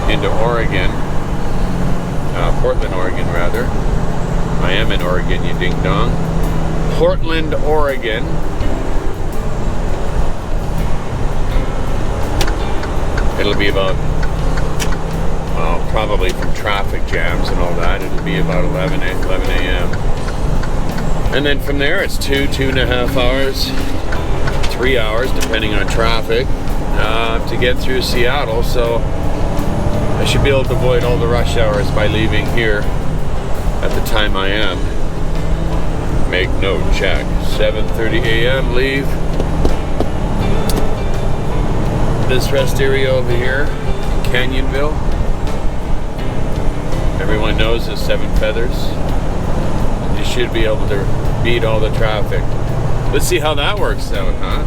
into Oregon, Portland, Oregon rather. I am in Oregon, you ding dong. Portland, Oregon. It'll be about, well, probably from traffic jams and all that, it'll be about 11 a.m. And then from there, it's 2.5 hours, 3 hours, depending on traffic, to get through Seattle. So I should be able to avoid all the rush hours by leaving here at the time I am. Make note, check. 7:30 a.m. leave. This rest area over here in Canyonville. Everyone knows the 7 Feathers. You should be able to beat all the traffic. Let's see how that works out, huh?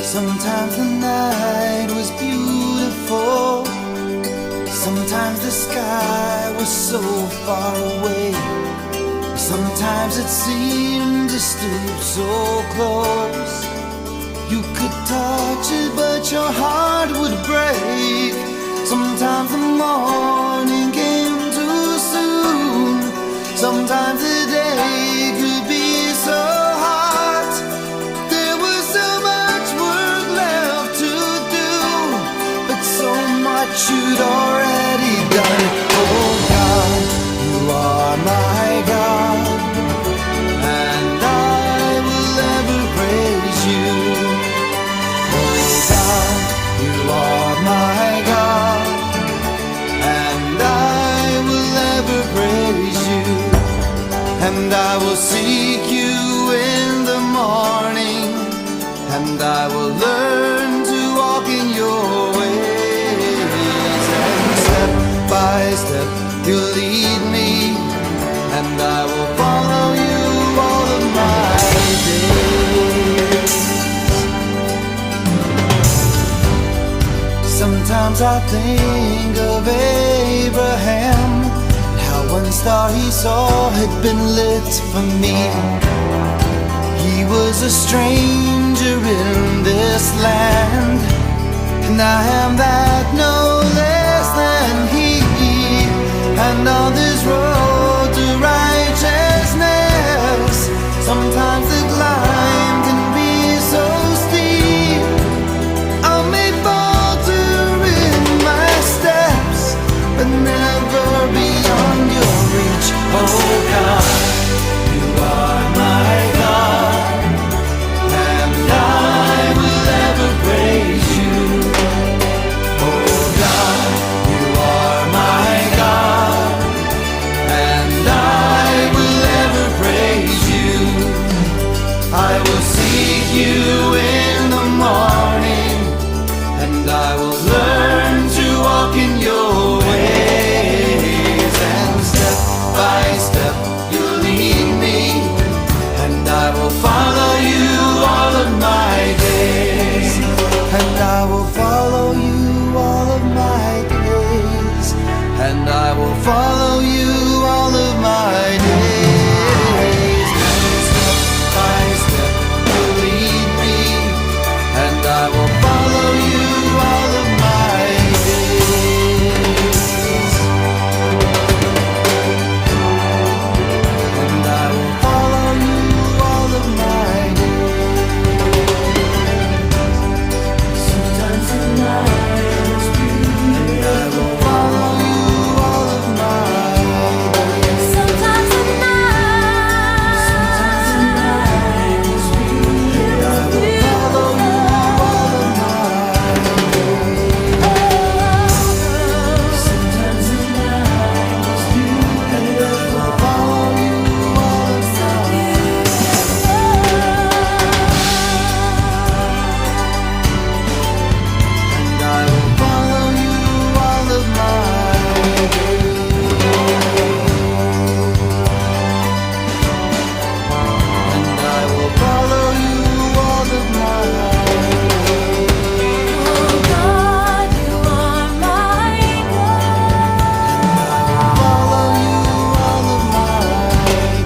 Sometimes the night was beautiful. Sometimes the sky was so far away. Sometimes it seemed to stoop so close. You could touch it, but your heart would break. Sometimes the morning came too soon. Sometimes the day could be so hot. There was so much work left to do, but so much you'd already done. Oh God, you are my God, and I will ever praise you. Oh God, you are my God, and I will ever praise you. And I will seek you in the morning, and I will learn to walk in your ways. And step by step you'll lead me, and I will follow you all of my days. Sometimes Sometimes I think of Abraham, and how one star he saw had been lit for me. He was a stranger in this land, and I am that no less than he. And on this road to righteousness, sometimes the climb can be so steep. I may falter in my steps, but never beyond your reach. Oh God, you are my God, and I will ever praise you. Oh God, you are my God, and I will ever praise you. I will seek you in the morning, and I will learn to walk in your ways. And step by step you lead me, and I will follow you all of my days. And I will follow you all of my days. And I will follow you all of my days. And step by step you lead me, and I will follow you all of my days. And I will follow you all of my days. Sometimes at night, and I will follow you all of my days. Sometimes at night, and I will follow you all of my days. Sometimes at night, and I will follow you all of my and I will follow you all of my days. And I will follow you all of my days. Oh God, you are my God. Follow you all of my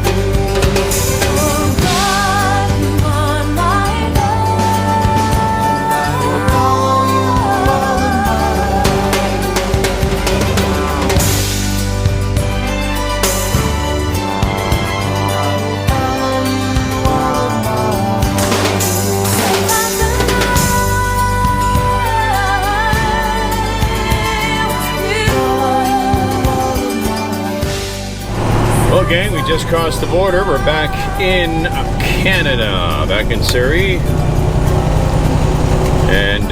days. Oh God, you are my God. I will follow you all of my days. I will follow you all of Okay, we just crossed the border. We're back in Canada, back in Surrey. And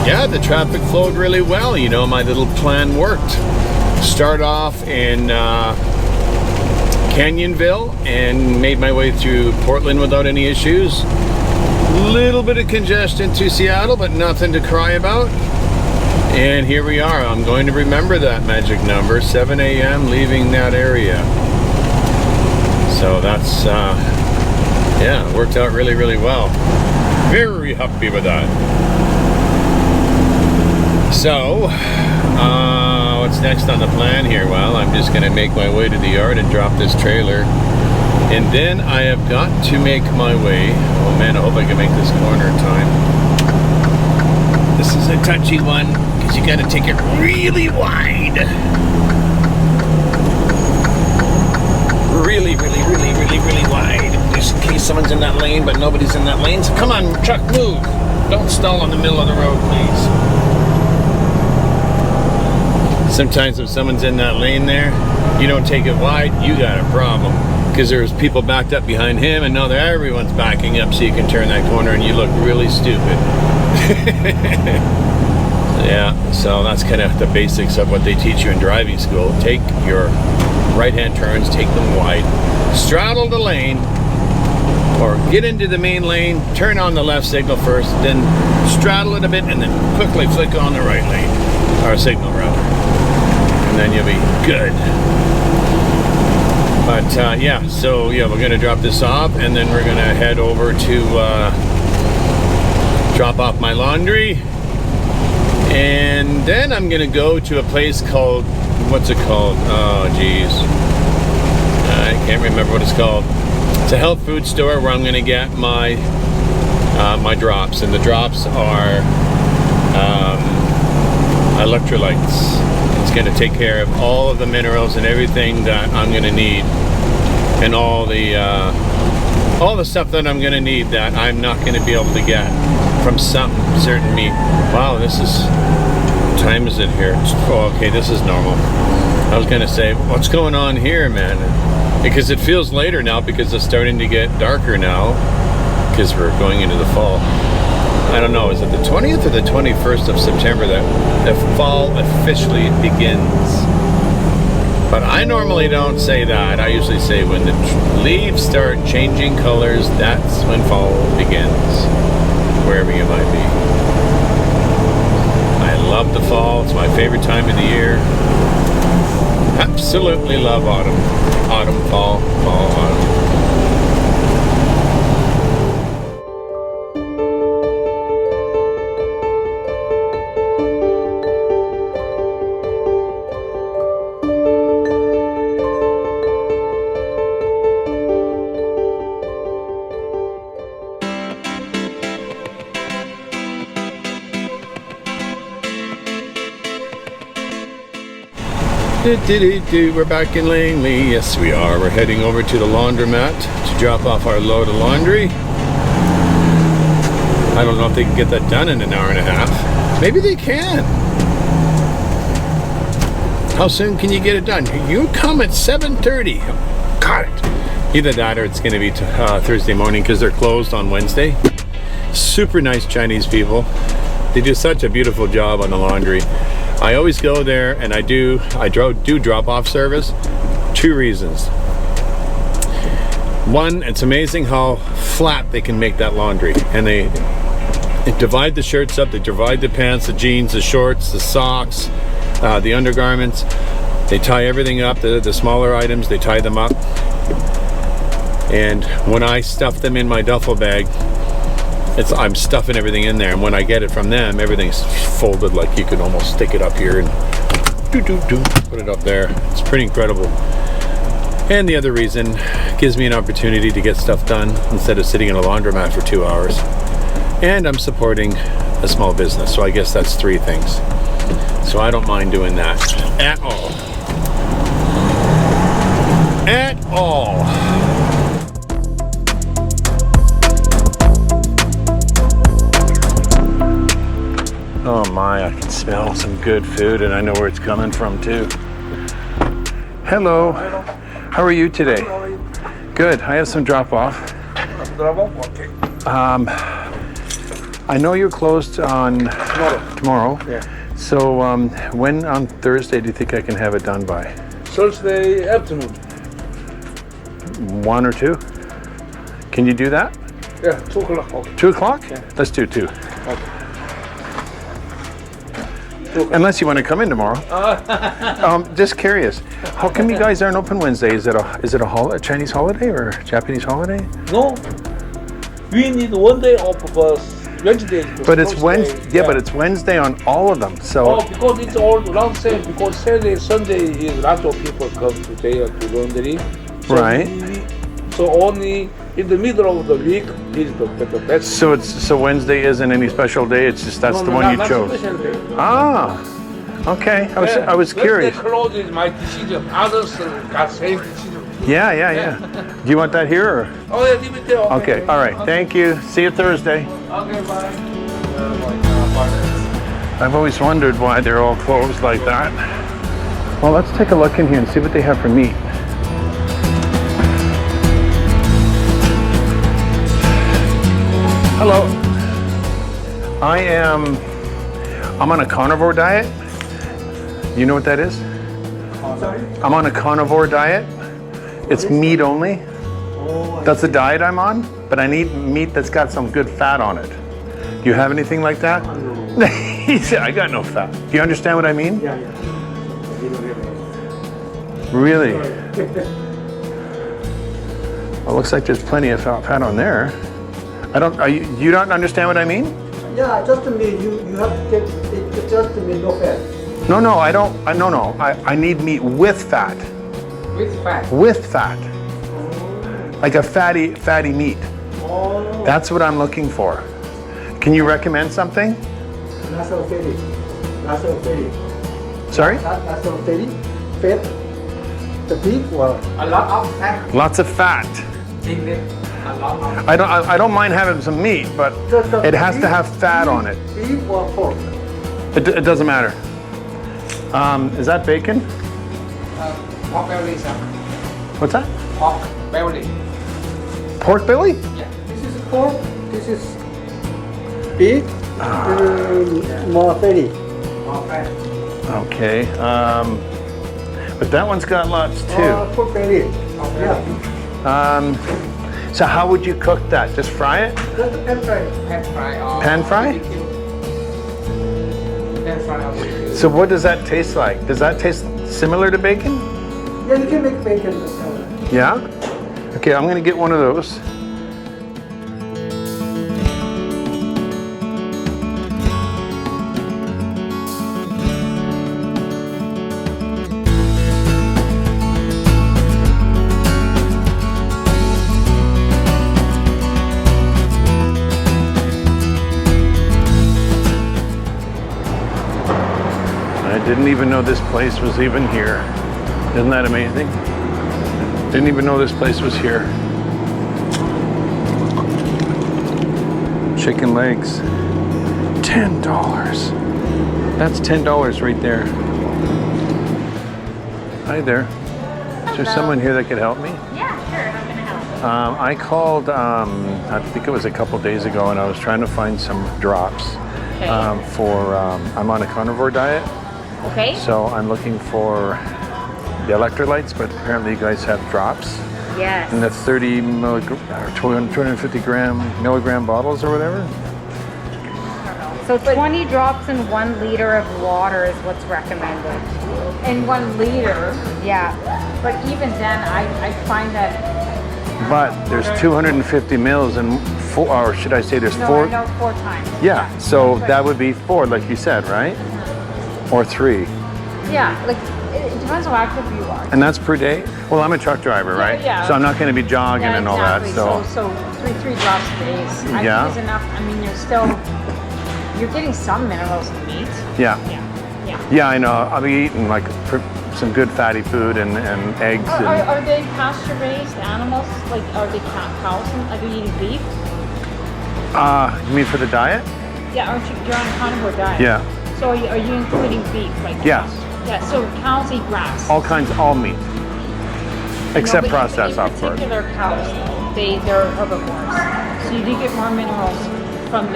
yeah, the traffic flowed really well. You know, my little plan worked. Start off in Canyonville and made my way through Portland without any issues. Little bit of congestion to Seattle, but nothing to cry about. And here we are. I'm going to remember that magic number, 7 a.m. leaving that area. So that's, yeah, it worked out really, really well. Very happy with that. So, what's next on the plan here? Well, I'm just going to make my way to the yard and drop this trailer. And then I have got to make my way. Oh man, I hope I can make this corner in time. This is a touchy one, because you got to take it really wide. Really, really, really, really, really wide. Just in case someone's in that lane, but nobody's in that lane. So come on, truck, move. Don't stall in the middle of the road, please. Sometimes if someone's in that lane there, you don't take it wide, you got a problem. Because there's people backed up behind him, and now everyone's backing up so you can turn that corner and you look really stupid. Yeah, so that's kind of the basics of what they teach you in driving school. Take your right-hand turns, take them wide, straddle the lane, or get into the main lane, turn on the left signal first, then straddle it a bit, and then quickly flick on the right lane, or signal rather, and then you'll be good. But yeah, so yeah, we're gonna drop this off, and then we're gonna head over to drop off my laundry, And then I'm gonna go to a place called, what's it called? Oh geez, I can't remember what it's called. It's a health food store where I'm gonna get my my drops, and the drops are electrolytes. It's gonna take care of all of the minerals and everything that I'm gonna need, and all the stuff that I'm gonna need that I'm not gonna be able to get from some certain meat. Wow, this is, what time is it here? Oh, okay, this is normal. I was gonna say, what's going on here, man? Because it feels later now because it's starting to get darker now because we're going into the fall. I don't know, is it the 20th or the 21st of September that the fall officially begins? But I normally don't say that. I usually say when the leaves start changing colors, that's when fall begins, wherever you might be. I love the fall. It's my favorite time of the year. Absolutely love autumn. Autumn, fall, fall, autumn. We're back in Langley. Yes, we are. We're heading over to the laundromat to drop off our load of laundry. I don't know if they can get that done in an hour and a half. Maybe they can. How soon can you get it done? You come at 7:30. Got it. Either that or it's going to be Thursday morning because they're closed on Wednesday. Super nice Chinese people. They do such a beautiful job on the laundry. I always go there and I do drop-off service. 2 reasons. One, it's amazing how flat they can make that laundry, and they divide the shirts up, they divide the pants, the jeans, the shorts, the socks, the undergarments. They tie everything up, the smaller items, they tie them up. And when I stuff them in my duffel bag, I'm stuffing everything in there, and when I get it from them, everything's folded like you can almost stick it up here and put it up there. It's pretty incredible. And the other reason, gives me an opportunity to get stuff done instead of sitting in a laundromat for 2 hours. And I'm supporting a small business, so I guess that's 3 things. So I don't mind doing that at all. At all. Oh my, I can smell some good food, and I know where it's coming from too. Hello. How are you today? Good. I have some drop off. Okay. I know you're closed on tomorrow. Yeah. So when on Thursday do you think I can have it done by? Thursday afternoon. 1 or 2? Can you do that? Yeah, 2 o'clock. Okay. 2 o'clock? Yeah. Let's do 2. Okay. Unless you want to come in tomorrow. Just curious, how come you guys aren't open Wednesday? Is it a Chinese holiday or Japanese holiday? No, we need 1 day off for Wednesday. But it's Wednesday. Yeah, but it's Wednesday on all of them. So. Oh, because it's all around same. Because Saturday, Sunday is lots of people come today to laundry. So Right. So only in the middle of the week is the best. So Wednesday isn't any special day. It's just that's the one you chose. Special day. Ah, okay. I was curious. Wednesday close is my decision. Others got same decision. Yeah. Do you want that here? Or? Oh yeah, leave it there. Okay. All right. Thank you. See you Thursday. Okay, bye. I've always wondered why they're all closed like that. Well, let's take a look in here and see what they have for meat. Hello. I'm on a carnivore diet. You know what that is? I'm on a carnivore diet. It's meat only. That's the diet I'm on, but I need meat that's got some good fat on it. Do you have anything like that? He said, I got no fat. Do you understand what I mean? Yeah. Really? Well, looks like there's plenty of fat on there. You don't understand what I mean? Yeah, just mean you have to take It's just the no fat. No, I don't. No. I need meat with fat. With fat. With fat. Like a fatty meat. Oh. That's what I'm looking for. Can you recommend something? Not so fatty. Not so fatty. Sorry? Not so fatty. Fat. The beef, well, a lot of fat. Lots of fat. In it. A lot of I don't mind having some meat, but it has to have fat on it. Beef or pork? It doesn't matter. Is that bacon? Pork belly, sir. What's that? Pork belly. Pork belly? Yeah. This is pork. This is beef. More fatty. More fat. Okay. But that one's got lots too. Pork belly. Yeah. So how would you cook that? Just fry it? Just pan fry. Pan fry. Pan fry? Pan fry. So what does that taste like? Does that taste similar to bacon? Yeah, you can make bacon. Yeah? Okay, I'm gonna get one of those. I didn't even know this place was even here. Isn't that amazing? Didn't even know this place was here. Chicken legs. $10. That's $10 right there. Hi there. Is there someone here that could help me? Yeah, sure. How can I help? I called, I think it was a couple days ago, and I was trying to find some drops for, I'm on a carnivore diet. Okay. So I'm looking for the electrolytes, but apparently you guys have drops. Yes. And that's 30 milligram or 250 milligram bottles or whatever. So 20 drops in 1 liter of water is what's recommended. In 1 liter. Yeah. But even then, I find that. But there's 250 mils and 4, or should I say there's No, 4? I know 4 times. Yeah, so that would be 4, like you said, right? Or 3. Yeah, like it depends how active you are. And that's per day? Well, I'm a truck driver, right? Yeah. So I'm not going to be jogging Yeah, and all that. exactly. So three drops a day I Yeah. think is enough. I mean, you're getting some minerals in meat. yeah. Yeah. Yeah, I know. I'll be eating like some good fatty food and eggs. And, Are they pasture-raised animals? Like, are they cows? Are you eating beef? you mean for the diet? Yeah, you're on a carnivore diet? Yeah. So are you including beef? Like Yes. Yeah, so cows eat grass. All meat. Except No, but processed, of in course. particular cows, they're herbivores. So you do get more minerals from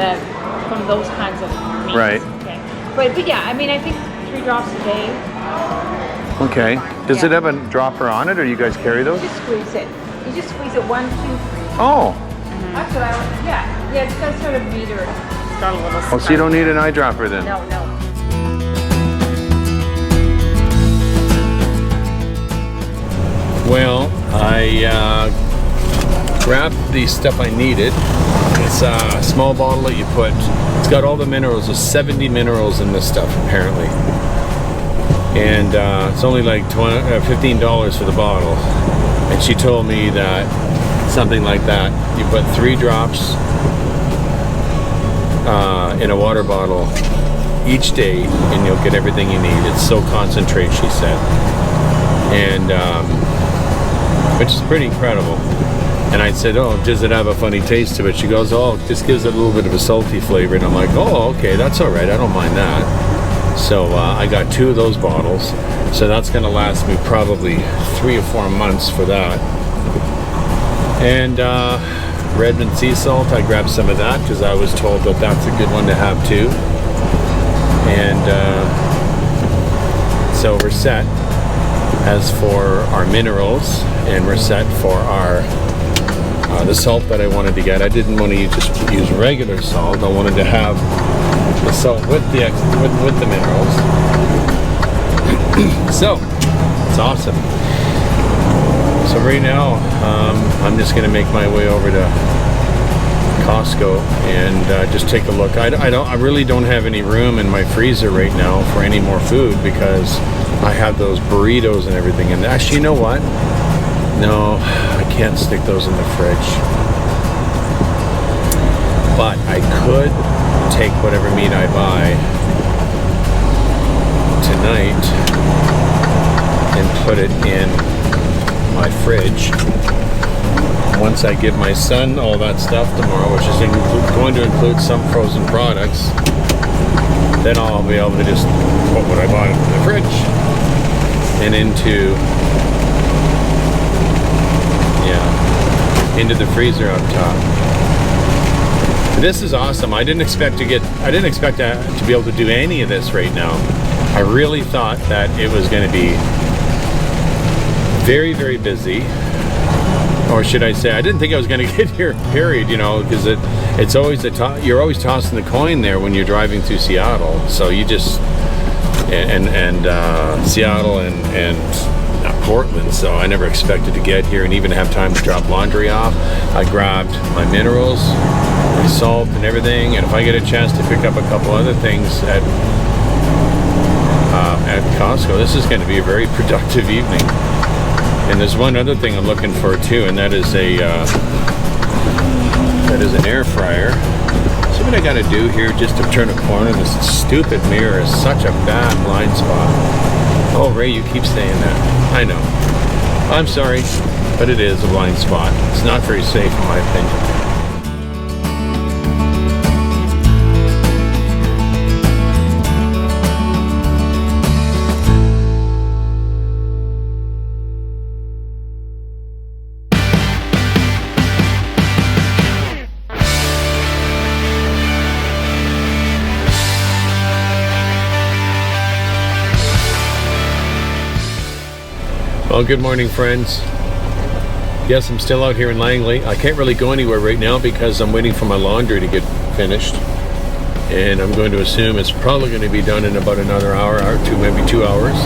those kinds of meats. Right. Okay. But yeah, I mean, I think 3 drops a day. Okay. Does Yeah. it have a dropper on it, or you guys carry those? You just squeeze it. You just squeeze it 1, 2, 3. Oh. That's what I would. Yeah, it's got sort of meter. It's got a little. Oh, so you don't need an eyedropper then? No. Well, I grabbed the stuff I needed. It's a small bottle that you put. It's got all the minerals. There's 70 minerals in this stuff, apparently. And it's only like $15 for the bottle. And she told me that something like that, you put 3 drops in a water bottle each day, and you'll get everything you need. It's so concentrate, she said. And which is pretty incredible. And I said, oh, does it have a funny taste to it? She goes, oh, it just gives it a little bit of a salty flavor. And I'm like, oh, okay, that's all right. I don't mind that. So I got 2 of those bottles. So that's going to last me probably 3 or 4 months for that. And Redmond sea salt, I grabbed some of that because I was told that that's a good one to have too. And so we're set as for our minerals, and we're set for our the salt that I wanted to get. I didn't want to just use regular salt. I wanted to have the salt with the with the minerals. So it's awesome. So right now I'm just going to make my way over to Costco and just take a look. I really don't have any room in my freezer right now for any more food because I have those burritos and everything. And actually, you know what? No, I can't stick those in the fridge. But I could take whatever meat I buy tonight and put it in my fridge. Once I give my son all that stuff tomorrow, which is going to include some frozen products, then I'll be able to just put what I bought into the fridge and into the freezer up top. This is awesome. I didn't expect to be able to do any of this right now. I really thought that it was going to be very, very busy. Or should I say, I didn't think I was going to get here, period, because it's always you're always tossing the coin there when you're driving through Seattle. So you just, Seattle and Portland, so I never expected to get here and even have time to drop laundry off. I grabbed my minerals, my salt and everything, and if I get a chance to pick up a couple other things at Costco, this is going to be a very productive evening. And there's one other thing I'm looking for too, and that is an air fryer. So what I got to do here just to turn a corner? This stupid mirror is such a bad blind spot. Oh, Ray, you keep saying that. I know. I'm sorry, but it is a blind spot. It's not very safe in my opinion. Well, good morning, friends. Yes, I'm still out here in Langley. I can't really go anywhere right now because I'm waiting for my laundry to get finished. And I'm going to assume it's probably going to be done in about another hour or two, maybe 2 hours.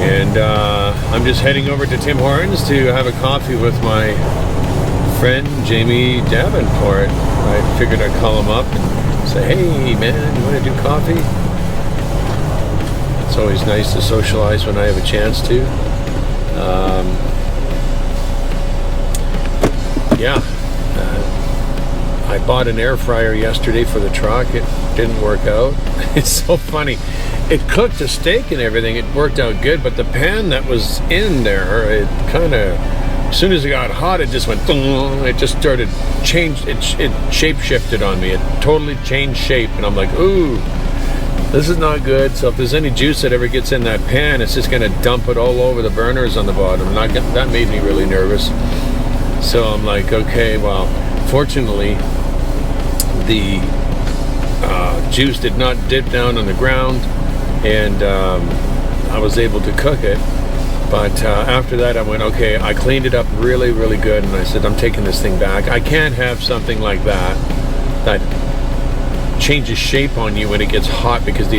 And I'm just heading over to Tim Hortons to have a coffee with my friend Jamie Davenport. I figured I'd call him up and say, hey man, you want to do coffee? It's always nice to socialize when I have a chance to. I bought an air fryer yesterday for the truck. It didn't work out. It's so funny. It cooked a steak and everything. It worked out good, but the pan that was in there, it kind of, as soon as it got hot, it just went, it just started, it shape shifted on me. It totally changed shape, and I'm like, ooh. This is not good. So if there's any juice that ever gets in that pan, it's just going to dump it all over the burners on the bottom. That made me really nervous. So I'm like, okay, well, fortunately, the juice did not dip down on the ground, and I was able to cook it. But after that, I went, okay, I cleaned it up really, really good, and I said, I'm taking this thing back. I can't have something like that changes shape on you when it gets hot because the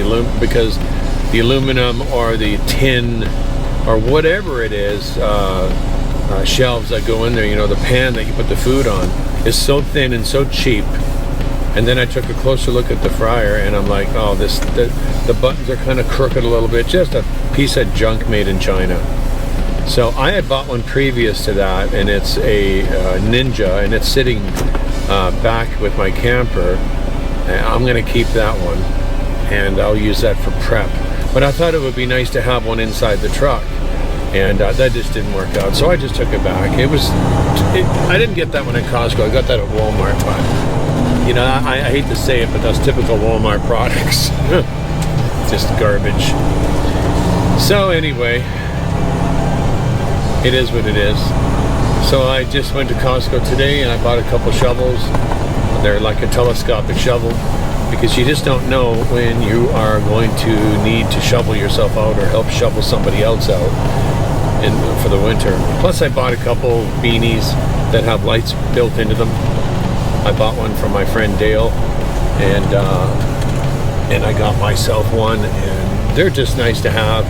aluminum or the tin or whatever it is, shelves that go in there, the pan that you put the food on is so thin and so cheap. And then I took a closer look at the fryer, and I'm like, oh, the buttons are kind of crooked a little bit, just a piece of junk made in China. So I had bought one previous to that, and it's a Ninja, and it's sitting back with my camper. I'm going to keep that one, and I'll use that for prep. But I thought it would be nice to have one inside the truck, and that just didn't work out. So I just took it back. I didn't get that one at Costco. I got that at Walmart, but I hate to say it, but that's typical Walmart products. Just garbage. So anyway, it is what it is. So I just went to Costco today, and I bought a couple shovels. They're like a telescopic shovel, because you just don't know when you are going to need to shovel yourself out or help shovel somebody else out for the winter. Plus I bought a couple beanies that have lights built into them. I bought one from my friend Dale, and I got myself one, and they're just nice to have.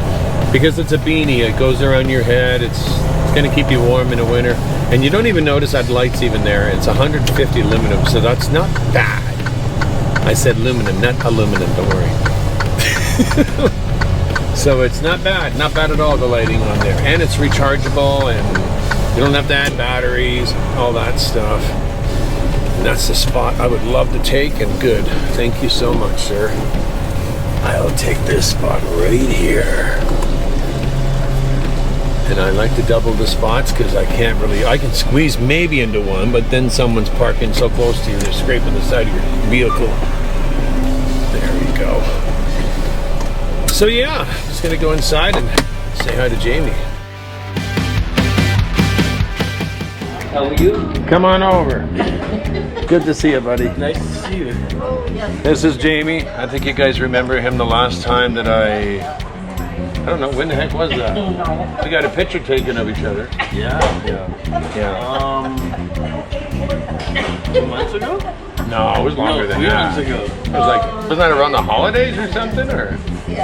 because it's a beanie. It goes around your head. It's going to keep you warm in the winter. And you don't even notice that light's even there. It's 150 aluminum, so that's not bad. I said aluminum, not aluminum, don't worry. So it's not bad at all, the lighting on there. And it's rechargeable, and you don't have to add batteries, all that stuff. And that's the spot I would love to take, and good. Thank you so much, sir. I'll take this spot right here. And I like to double the spots because I can squeeze maybe into one, but then someone's parking so close to you, they're scraping the side of your vehicle. There you go. So yeah, just gonna go inside and say hi to Jamie. How are you? Come on over. Good to see you, buddy. Nice to see you. This is Jamie. I think you guys remember him the last time that I don't know, when the heck was that? We got a picture taken of each other. Yeah. 2 months ago? No, it was longer than 3 that. months ago. It was like, wasn't that around the holidays or something? Or 2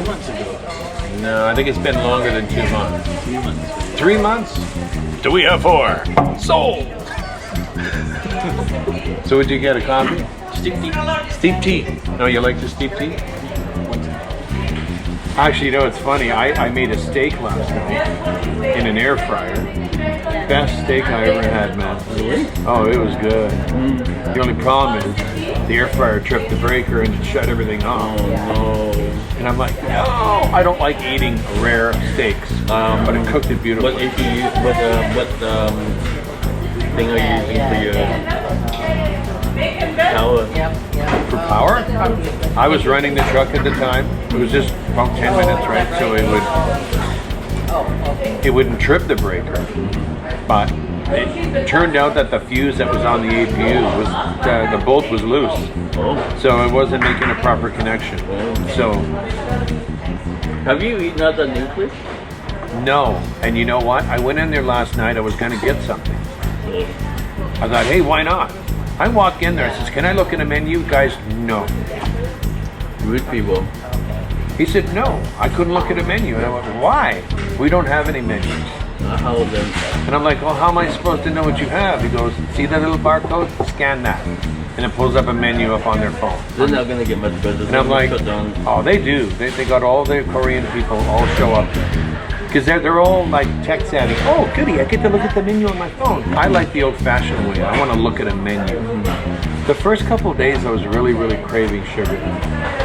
months ago. no, I think it's been longer than 2 months. 3 months. 3 months? Do we have 4? Sold! So would you get a coffee? Steep tea. Steep tea. No, you like the steep tea? Actually, you know, it's funny. I made a steak last night in an air fryer. Best steak I ever had, man. Really? Oh, it was good. The only problem is the air fryer tripped the breaker and it shut everything off. Oh no. And I'm like, no, I don't like eating rare steaks, but it cooked it beautifully. What if you use what thing are you using for your power? For power? I was running the truck at the time. It was just about 10 minutes, right? So it wouldn't trip the breaker. But it turned out that the fuse that was on the APU was the bolt was loose. So it wasn't making a proper connection. So Have you eaten at the new place? no. And you know what? I went in there last night. I was going to get something. I thought, hey, why not? I walk in there. I says, can I look at a menu? Guys, no. Rude people. He said, no, I couldn't look at a menu. And I went, why? We don't have any menus. How then? And I'm like, well, how am I supposed to know what you have? He goes, see that little barcode? Scan that. And it pulls up a menu up on their phone. They're not gonna get much better. And I'm like, shut down. oh, they do. They got all the Korean people all show up. Because they're all like tech savvy. Oh, goody, I get to look at the menu on my phone. I like the old-fashioned way. I want to look at a menu. The first couple of days I was really, really craving sugar.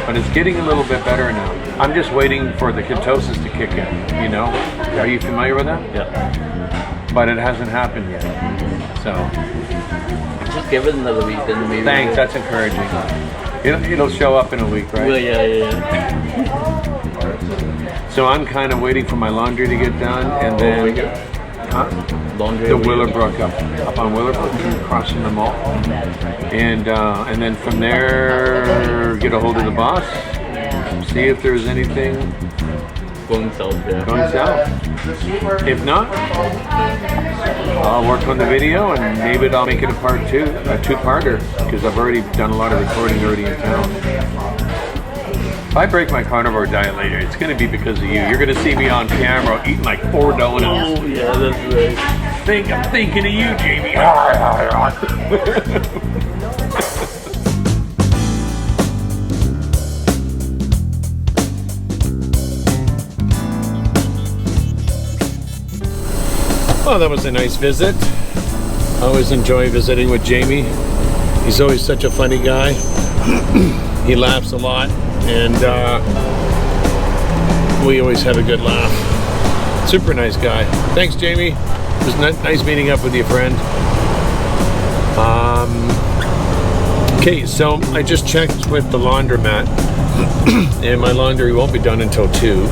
But it's getting a little bit better now. I'm just waiting for the ketosis to kick in, you know? Are you familiar with that? Yeah. But it hasn't happened yet. So, Just give it another week, then maybe. thanks, that's encouraging. It'll show up in a week, right? Well, yeah. So I'm kind of waiting for my laundry to get done, and then Laundry. the Willowbrook up on Willowbrook, crossing the mall, and then from there get a hold of the boss, see if there's anything Going south, yeah. going south. If not, I'll work on the video and maybe I'll make it a two-parter, because I've already done a lot of recording already in town. If I break my carnivore diet later, it's going to be because of you. You're going to see me on camera eating like 4 donuts. Oh, yeah, that's right. I'm thinking of you, Jamie. Well, that was a nice visit. I always enjoy visiting with Jamie. He's always such a funny guy. He laughs a lot, and we always have a good laugh. Super nice guy. Thanks, Jamie. It was nice meeting up with you, friend. Okay, so I just checked with the laundromat, and my laundry won't be done until 2.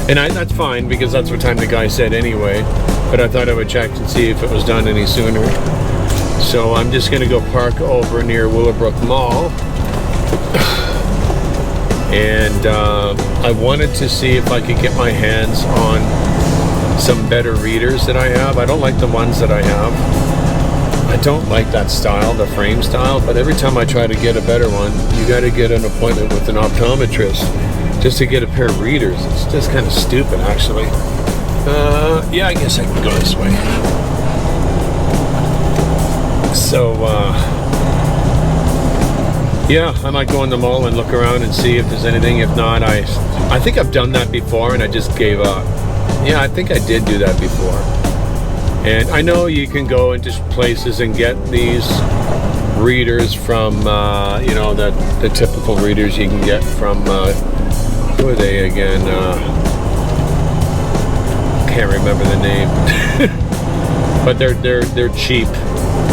And that's fine, because that's what time the guy said anyway. But I thought I would check and see if it was done any sooner. So I'm just going to go park over near Willowbrook Mall. And I wanted to see if I could get my hands on some better readers that I have. I don't like the ones that I have. I don't like that style, the frame style, but every time I try to get a better one, you got to get an appointment with an optometrist. just to get a pair of readers. It's just kind of stupid, actually. Yeah, I guess I can go this way. So, yeah, I might go in the mall and look around and see if there's anything. If not, I think I've done that before and I just gave up. Yeah, I think I did do that before. And I know you can go into places and get these readers from, you know, the typical readers you can get from, who are they again? Can't remember the name. But they're cheap.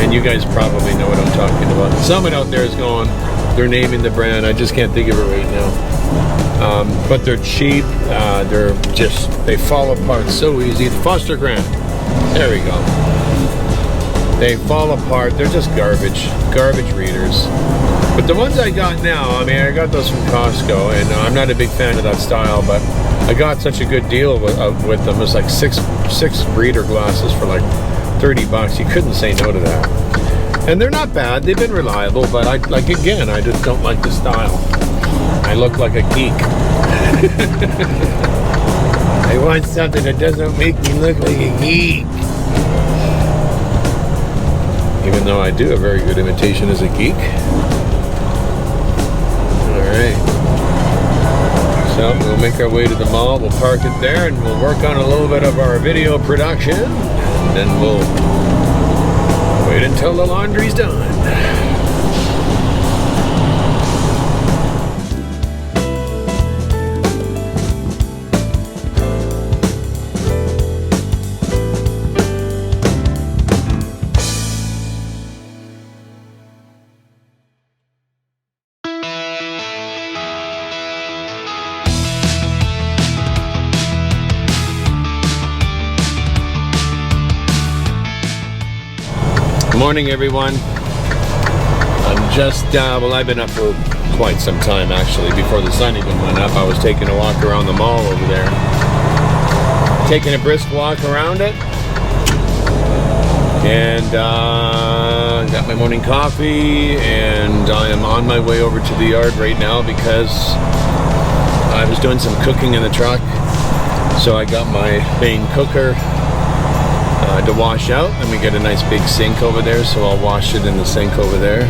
And you guys probably know what I'm talking about. Someone out there is going, they're naming the brand. I just can't think of it right now. But they're cheap. They fall apart so easy. The Foster Grant. There we go. They fall apart. They're just garbage readers. But the ones I got now, I mean, I got those from Costco, and I'm not a big fan of that style, but I got such a good deal with them. It was like six reader glasses for like $30. You couldn't say no to that. And they're not bad. They've been reliable, but I just don't like the style. I look like a geek. I want something that doesn't make me look like a geek. Even though I do a very good imitation as a geek. Alright. So we'll make our way to the mall. We'll park it there and we'll work on a little bit of our video production. And then we'll wait until the laundry's done. Good morning, everyone. I'm just, well, I've been up for quite some time, actually. Before the sun even went up, I was taking a walk around the mall over there. Taking a brisk walk around it. And got my morning coffee, and I am on my way over to the yard right now because I was doing some cooking in the truck. So I got my main cooker to wash out, and we got a nice big sink over there, so I'll wash it in the sink over there.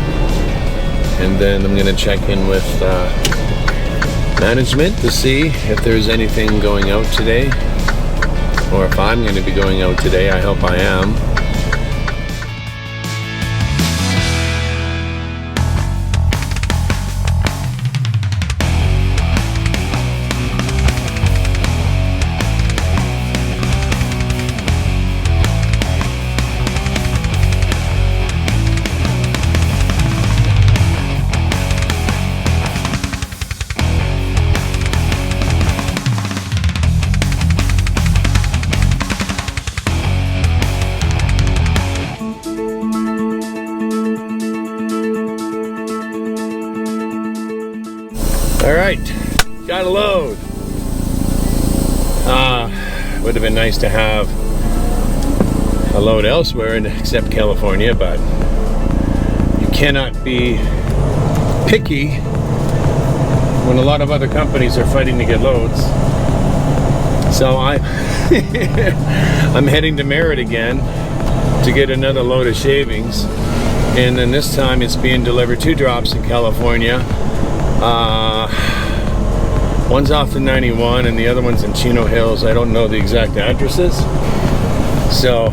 And then I'm gonna check in with management to see if there's anything going out today, or if I'm gonna be going out today. I hope I am. All right, got a load. Would have been nice to have a load elsewhere except California, but you cannot be picky when a lot of other companies are fighting to get loads. So I'm heading to Merritt again to get another load of shavings, and then this time it's being delivered 2 drops in California. One's off the 91 and the other one's in Chino Hills. I don't know the exact addresses. So,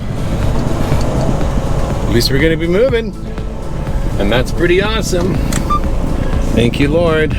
at least we're gonna be moving. And that's pretty awesome. Thank you, Lord.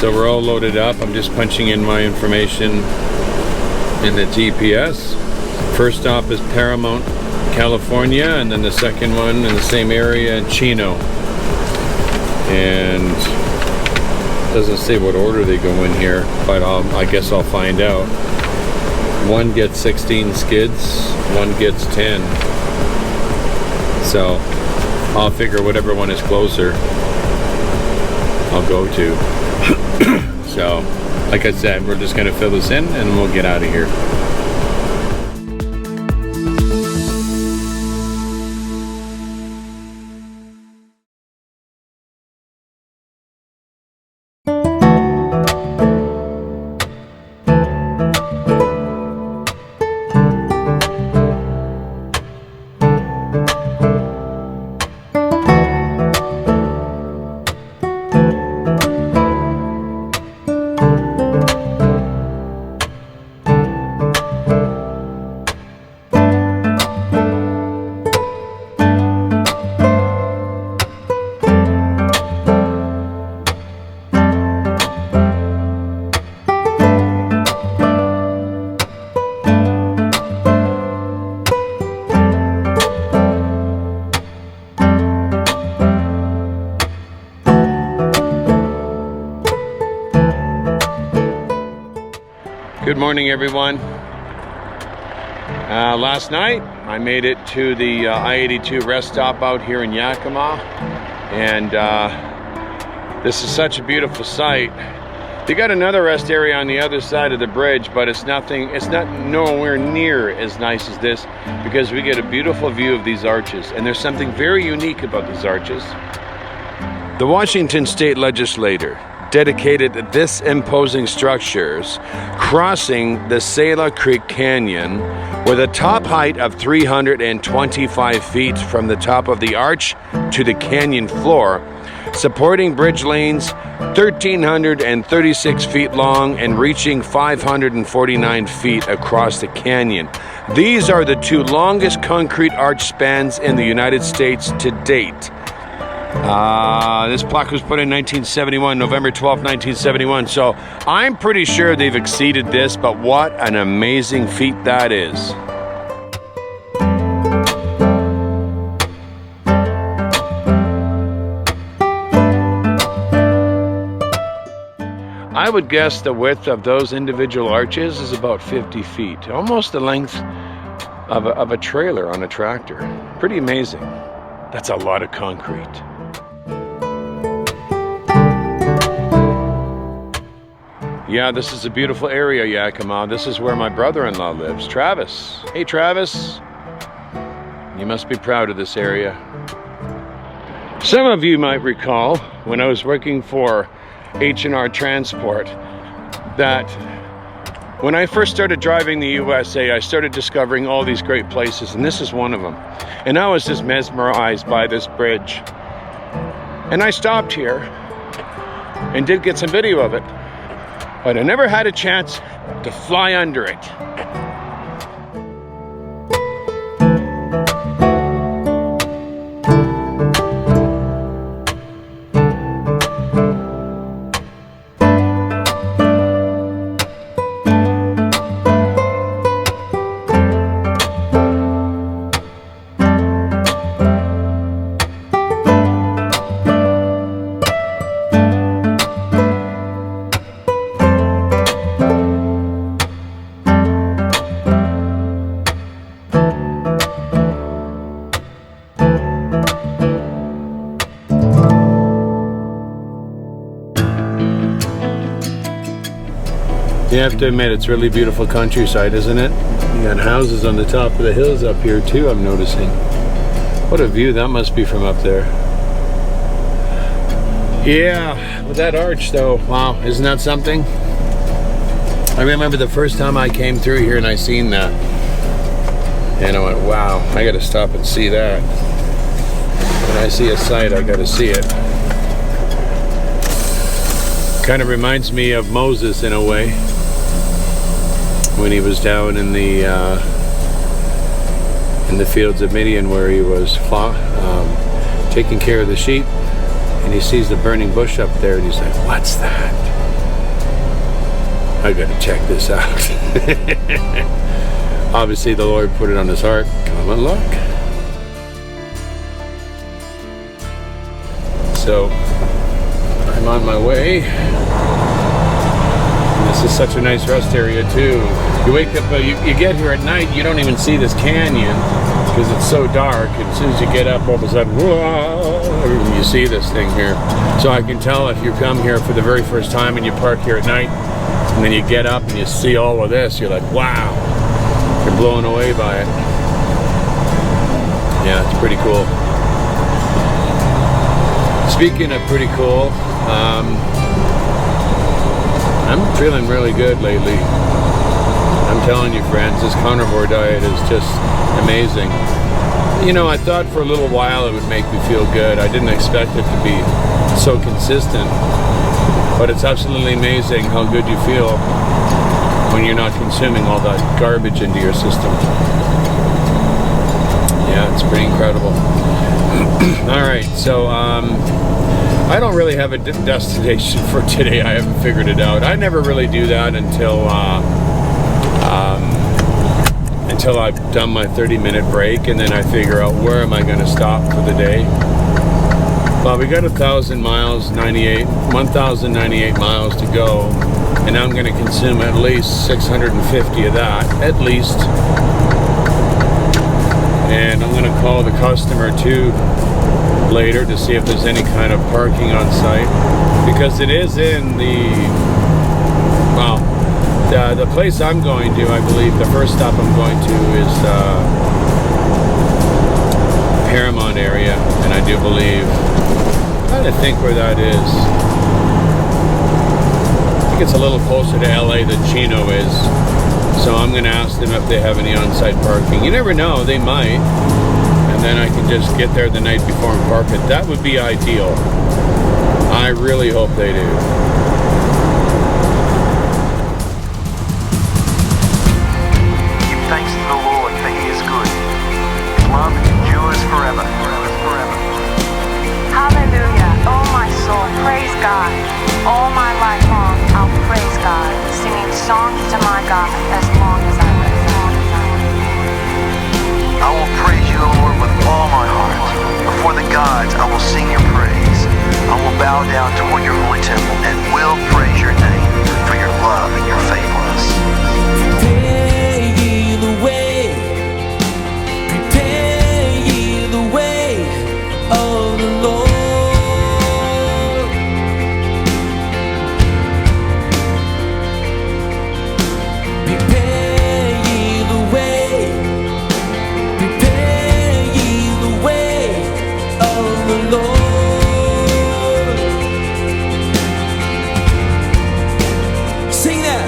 So we're all loaded up. I'm just punching in my information in the GPS. First stop is Paramount, California, and then the second one in the same area in Chino. And it doesn't say what order they go in here, but I guess I'll find out. One gets 16 skids, one gets 10. So I'll figure whatever one is closer, I'll go to. So, like I said, we're just gonna fill this in and we'll get out of here. Good morning, everyone. Last night I made it to the I-82 rest stop out here in Yakima, and this is such a beautiful sight. They got another rest area on the other side of the bridge, but it's not nowhere near as nice as this, because we get a beautiful view of these arches, and there's something very unique about these arches. The Washington State Legislature dedicated this imposing structures crossing the Sela Creek Canyon with a top height of 325 feet from the top of the arch to the canyon floor, supporting bridge lanes 1,336 feet long and reaching 549 feet across the canyon. These are the two longest concrete arch spans in the United States to date. This plaque was put in 1971, November 12, 1971, so I'm pretty sure they've exceeded this, but what an amazing feat that is. I would guess the width of those individual arches is about 50 feet, almost the length of a trailer on a tractor. Pretty amazing. That's a lot of concrete. Yeah, this is a beautiful area, Yakima. This is where my brother-in-law lives, Travis. Hey, Travis. You must be proud of this area. Some of you might recall when I was working for H&R Transport that when I first started driving the USA, I started discovering all these great places, and this is one of them. And I was just mesmerized by this bridge. And I stopped here and did get some video of it, but I never had a chance to fly under it. You have to admit, it's really beautiful countryside, isn't it? You got houses on the top of the hills up here too, I'm noticing. What a view that must be from up there. Yeah, with that arch though, wow, isn't that something? I remember the first time I came through here and I seen that. And I went, wow, I gotta stop and see that. When I see a sight, I gotta see it. Kind of reminds me of Moses in a way, when he was down in the fields of Midian, where he was taking care of the sheep, and he sees the burning bush up there, and he's like, what's that? I gotta check this out. Obviously the Lord put it on his heart. Come and look. So I'm on my way. And this is such a nice rest area too. You wake up, you get here at night, you don't even see this canyon because it's so dark. And as soon as you get up, all of a sudden, whoa, you see this thing here. So I can tell if you come here for the very first time and you park here at night, and then you get up and you see all of this, you're like, wow, you're blown away by it. Yeah, it's pretty cool. Speaking of pretty cool, I'm feeling really good lately. I'm telling you, friends, this carnivore diet is just amazing. You know, I thought for a little while it would make me feel good. I didn't expect it to be so consistent. But it's absolutely amazing how good you feel when you're not consuming all that garbage into your system. Yeah, it's pretty incredible. All right, so I don't really have a destination for today. I haven't figured it out. I never really do that until I've done my 30-minute break, and then I figure out where am I going to stop for the day. Well, we got 1,098 miles to go, and I'm going to consume at least 650 of that, at least. And I'm going to call the customer too later to see if there's any kind of parking on site, because it is in the, well, the place I'm going to, I believe the first stop I'm going to is Paramount area, and I do believe, I'm trying to think where that is. I think it's a little closer to LA than Chino is, so I'm going to ask them if they have any on-site parking. You never know, they might, and then I can just get there the night before and park it. That would be ideal. I really hope they do. Thanks to the Lord, for He is good. His love endures forever. Hallelujah. Oh, my soul, praise God. All my life long, I'll praise God, singing songs to my God as long as I live. I will praise you, O Lord, with all my heart. Before the gods, I will sing your praise. I will bow down toward your holy temple and will praise your name for your love and your faithfulness. Sing that.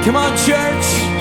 Come on, church.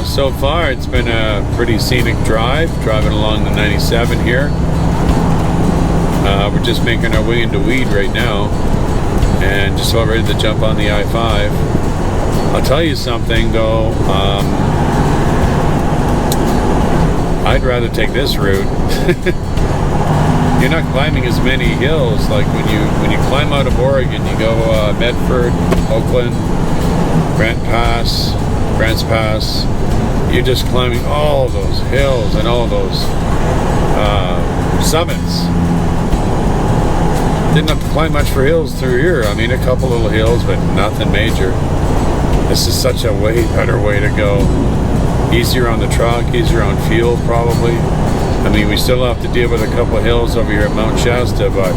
So far, it's been a pretty scenic drive, driving along the 97 here. We're just making our way into Weed right now, and just about ready to jump on the I-5. I'll tell you something, though. I'd rather take this route. You're not climbing as many hills. Like when you climb out of Oregon, you go Medford, Oakland, Grants Pass. You're just climbing all those hills and all those summits. Didn't have to climb much for hills through here. I mean, a couple little hills, but nothing major. This is such a way better way to go. Easier on the truck, easier on fuel probably. I mean, we still have to deal with a couple of hills over here at Mount Shasta, but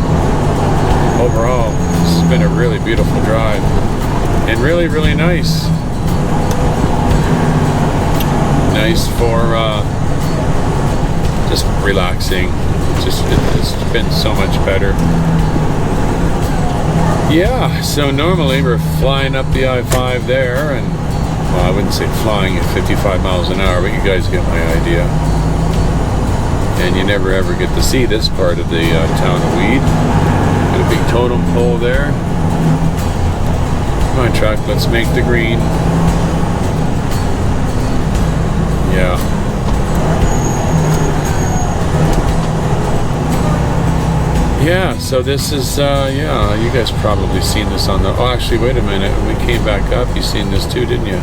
overall, this has been a really beautiful drive. And really, really nice. Nice for just relaxing. It's been so much better. Yeah, so normally we're flying up the I-5 there, and well, I wouldn't say flying at 55 miles an hour, but you guys get my idea. And you never ever get to see this part of the town of Weed. Got a big totem pole there. Come on, truck, let's make the green. Yeah. Yeah, so this is, yeah, you guys probably seen this on the, oh, actually, wait a minute, when we came back up, you seen this too, didn't you?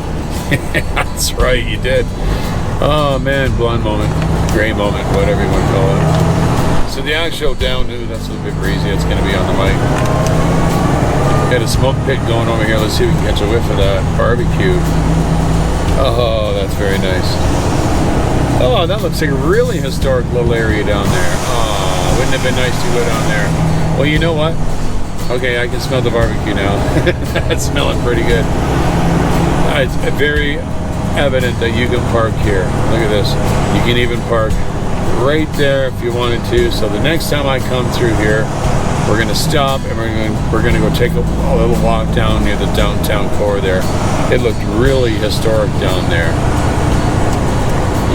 That's right, you did. Oh, man, blonde moment, gray moment, whatever you want to call it. So the actual down, ooh, that's a little bit breezy, it's going to be on the mic. Got a smoke pit going over here, let's see if we can catch a whiff of that barbecue. Oh, that's very nice. Oh, that looks like a really historic little area down there. Oh, wouldn't it have been nice to go down there? Well, you know what? Okay, I can smell the barbecue now. That's smelling pretty good. It's very evident that you can park here. Look at this. You can even park right there if you wanted to. So the next time I come through here, we're going to stop and we're going to go take a little walk down near the downtown core there. It looked really historic down there.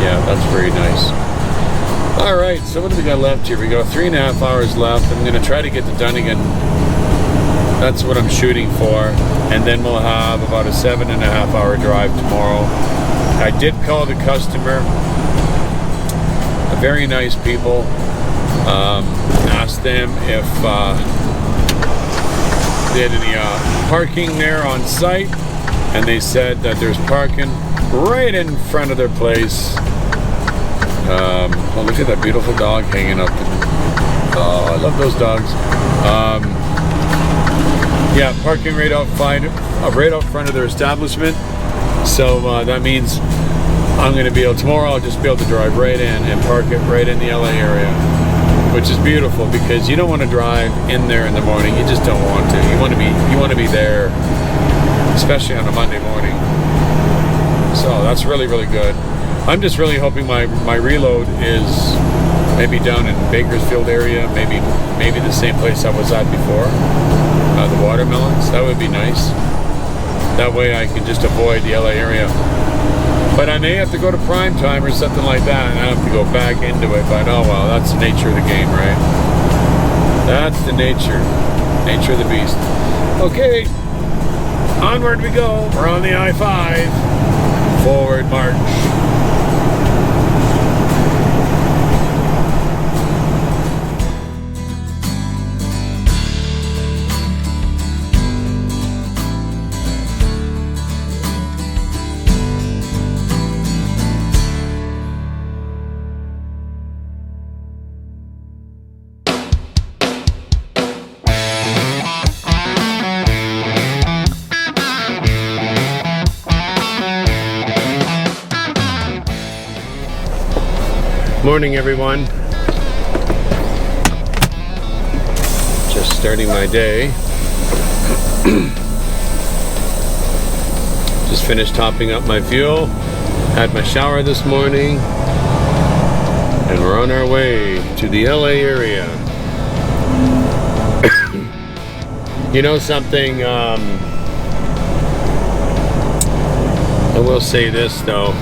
Yeah, that's very nice. All right, so what do we got left here? We got 3.5 hours left. I'm going to try to get to Dunnigan. That's what I'm shooting for. And then we'll have about a 7.5 hour drive tomorrow. I did call the customer. Very nice people. Asked them if they had any parking there on site. And they said that there's parking right in front of their place. Oh, look at that beautiful dog hanging up. Oh, I love those dogs. Yeah, parking right out front of their establishment. So that means I'm going to be able, tomorrow I'll just be able to drive right in and park it right in the LA area, which is beautiful because you don't want to drive in there in the morning. You just don't want to. You want to be there, especially on a Monday morning. So that's really, really good. I'm just really hoping my reload is maybe down in Bakersfield area, maybe the same place I was at before. The watermelons, that would be nice. That way I can just avoid the LA area. But I may have to go to prime time or something like that, and I have to go back into it. But oh well, that's the nature of the game, right? That's the nature of the beast. Okay, onward we go. We're on the I-5. Forward march. Morning, everyone. Just starting my day. Just finished topping up my fuel. Had my shower this morning. And we're on our way to the LA area. You know something, I will say this though.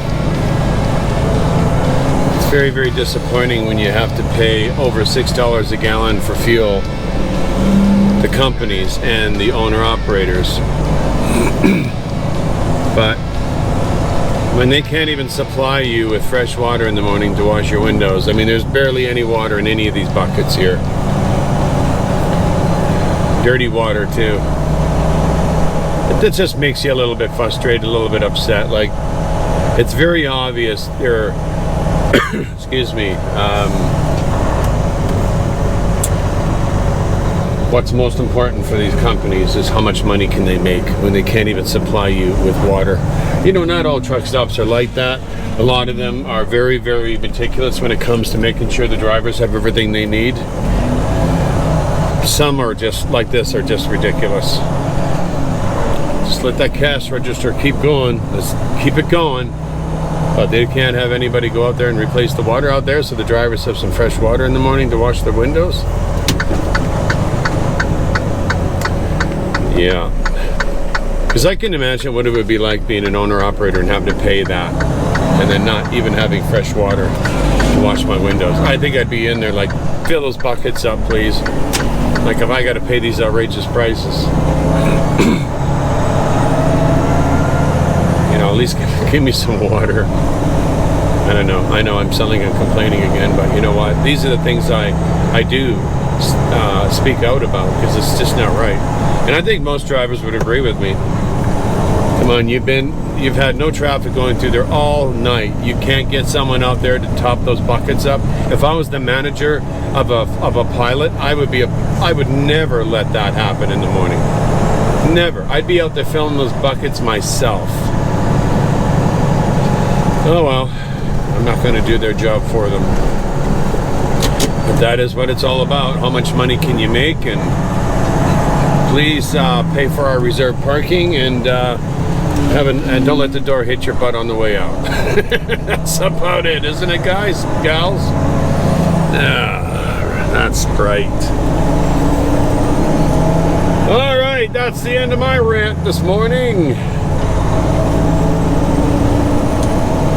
Very, very disappointing when you have to pay over $6 a gallon for fuel, the companies and the owner-operators. But when they can't even supply you with fresh water in the morning to wash your windows, I mean, there's barely any water in any of these buckets here. Dirty water, too. That just makes you a little bit frustrated, a little bit upset. Like, it's very obvious they're excuse me, what's most important for these companies is how much money can they make when they can't even supply you with water. You know, not all truck stops are like that. A lot of them are very, very meticulous when it comes to making sure the drivers have everything they need. Some are just like this, are just ridiculous. Just let that cash register keep going. Let's keep it going. But they can't have anybody go out there and replace the water out there so the drivers have some fresh water in the morning to wash their windows. Yeah. Because I can imagine what it would be like being an owner-operator and having to pay that and then not even having fresh water to wash my windows. I think I'd be in there like, fill those buckets up, please. Like if I got to pay these outrageous prices. At least give me some water. I don't know. I know I'm selling and complaining again, but you know what? These are the things I do speak out about because it's just not right. And I think most drivers would agree with me. Come on, you've had no traffic going through there all night. You can't get someone out there to top those buckets up. If I was the manager of a pilot, I would never let that happen in the morning. Never. I'd be out there filling those buckets myself. Oh well, I'm not going to do their job for them. But that is what it's all about. How much money can you make? And please pay for our reserved parking and don't let the door hit your butt on the way out. That's about it, isn't it, guys, gals? That's right. All right, that's the end of my rant this morning.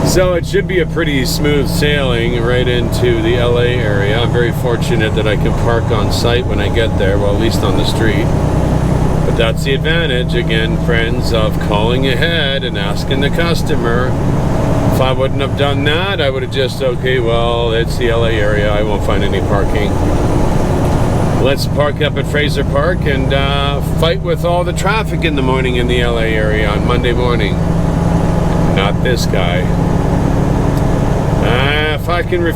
So it should be a pretty smooth sailing right into the LA area. I'm very fortunate that I can park on site when I get there, well, at least on the street. But that's the advantage, again, friends, of calling ahead and asking the customer. If I wouldn't have done that, I would have just, okay, well, it's the LA area. I won't find any parking. Let's park up at Fraser Park and fight with all the traffic in the morning in the LA area on Monday morning. Not this guy. If I can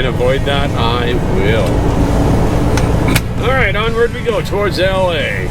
avoid that, I will. All right, onward we go towards LA.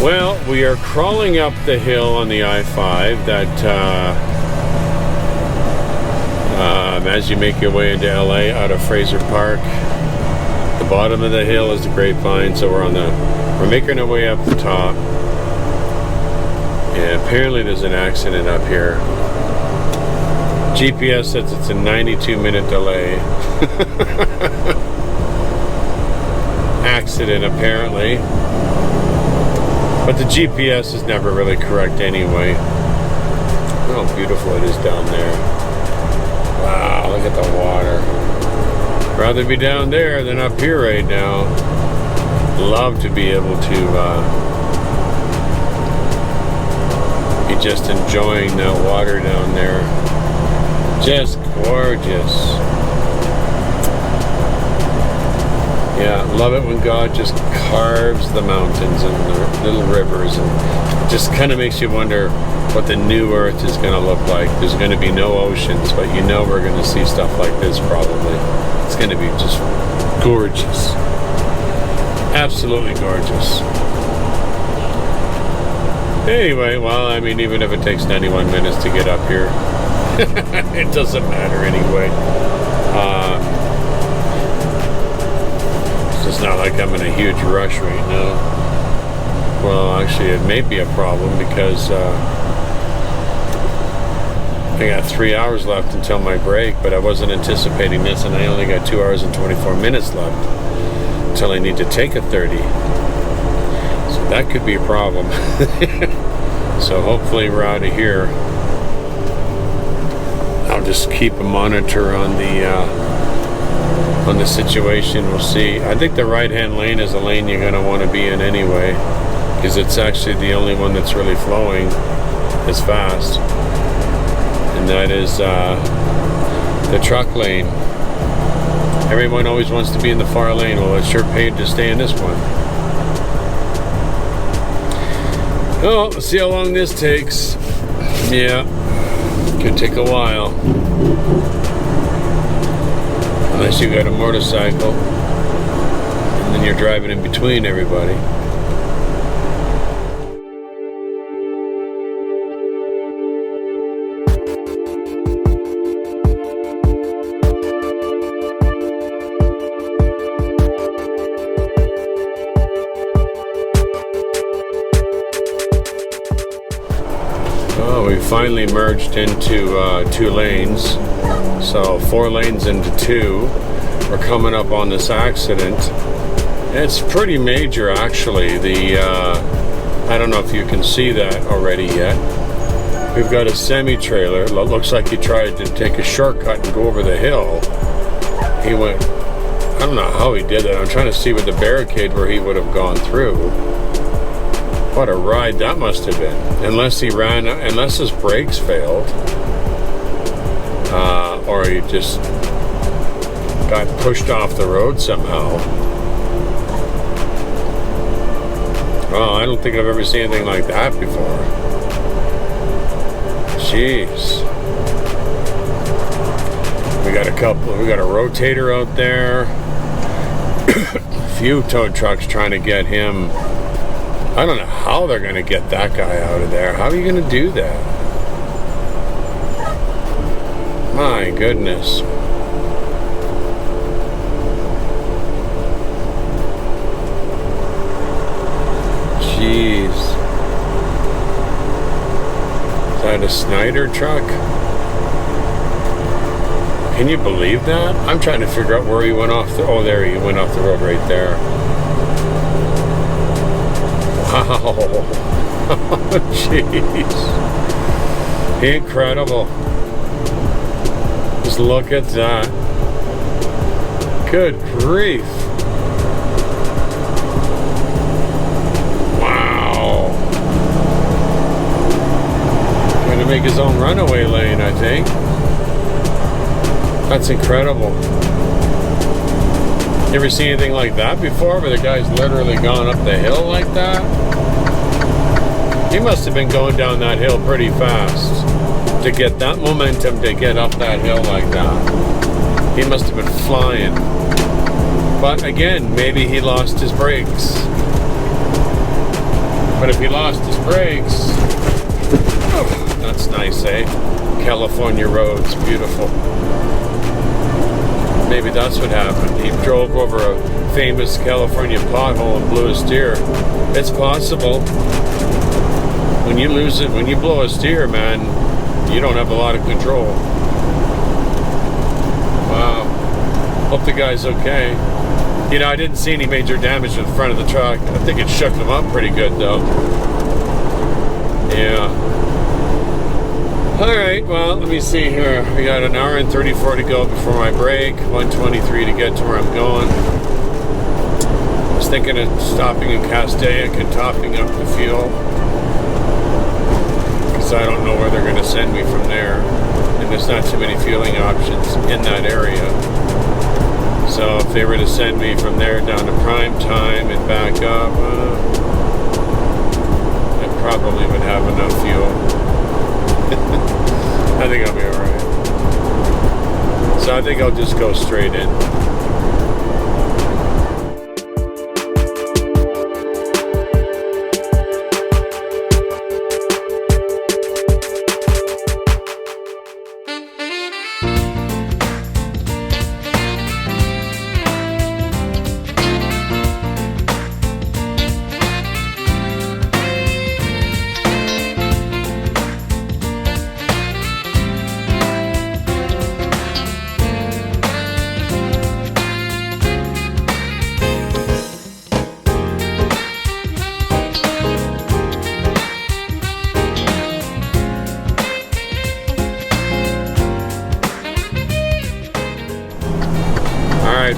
Well, we are crawling up the hill on the I-5 that as you make your way into LA out of Fraser Park. The bottom of the hill is the Grapevine, so we're making our way up the top. And apparently there's an accident up here. GPS says it's a 92-minute delay. Accident apparently. But the GPS is never really correct anyway. Look how beautiful it is down there. Wow, look at the water. Rather be down there than up here right now. Love to be able to be just enjoying that water down there. Just gorgeous. Yeah, love it when God just carves the mountains and the little rivers, and it just kind of makes you wonder what the new earth is going to look like. There's going to be no oceans, but you know we're going to see stuff like this probably. It's going to be just gorgeous. Absolutely gorgeous. Anyway, well, I mean, even if it takes 91 minutes to get up here, it doesn't matter anyway. It's not like I'm in a huge rush right now. Well, actually, it may be a problem because I got 3 hours left until my break, but I wasn't anticipating this, and I only got 2 hours and 24 minutes left until I need to take a 30. So that could be a problem. So hopefully we're out of here. I'll just keep a monitor on the situation. We'll see. I think the right-hand lane is a lane you're going to want to be in anyway, because it's actually the only one that's really flowing as fast, and that is the truck lane. Everyone always wants to be in the far lane. Well, it's sure paid to stay in this one. Oh, let's see how long this takes. Yeah, could take a while. Unless you got a motorcycle, and then you're driving in between everybody. Oh, we finally merged into 2 lanes. So 4 lanes into 2. We're coming up on this accident. It's pretty major, actually. I don't know if you can see that already yet. We've got a semi-trailer. Looks like he tried to take a shortcut and go over the hill. He went, I don't know how he did that. I'm trying to see with the barricade where he would have gone through. What a ride that must have been. Unless his brakes failed. Or he just got pushed off the road somehow. Well, I don't think I've ever seen anything like that before. Jeez. We got a rotator out there. A few tow trucks trying to get him. I don't know how they're going to get that guy out of there. How are you going to do that? My goodness. Jeez. Is that a Snyder truck? Can you believe that? I'm trying to figure out where he went off the... Oh, there he went off the road right there. Wow. Jeez. Incredible. Just look at that. Good grief. Wow. Trying to make his own runaway lane, I think. That's incredible. You ever seen anything like that before, where the guy's literally gone up the hill like that? He must have been going down that hill pretty fast to get that momentum to get up that hill like that. He must have been flying. But again, maybe he lost his brakes. But if he lost his brakes, oh, that's nice, eh? California roads, beautiful. Maybe that's what happened. He drove over a famous California pothole and blew a steer. It's possible. When you lose it, when you blow a steer, man, you don't have a lot of control. Wow. Hope the guy's okay. You know, I didn't see any major damage to the front of the truck. I think it shook him up pretty good, though. Yeah. Alright, well, let me see here. We got an hour and 34 to go before my break. 1:23 to get to where I'm going. I was thinking of stopping in Castaic and topping up the fuel. Because I don't know where they're going to send me from there. And there's not too many fueling options in that area. So if they were to send me from there down to Prime Time and back up, I probably would have enough fuel. I think I'll be alright. So I think I'll just go straight in.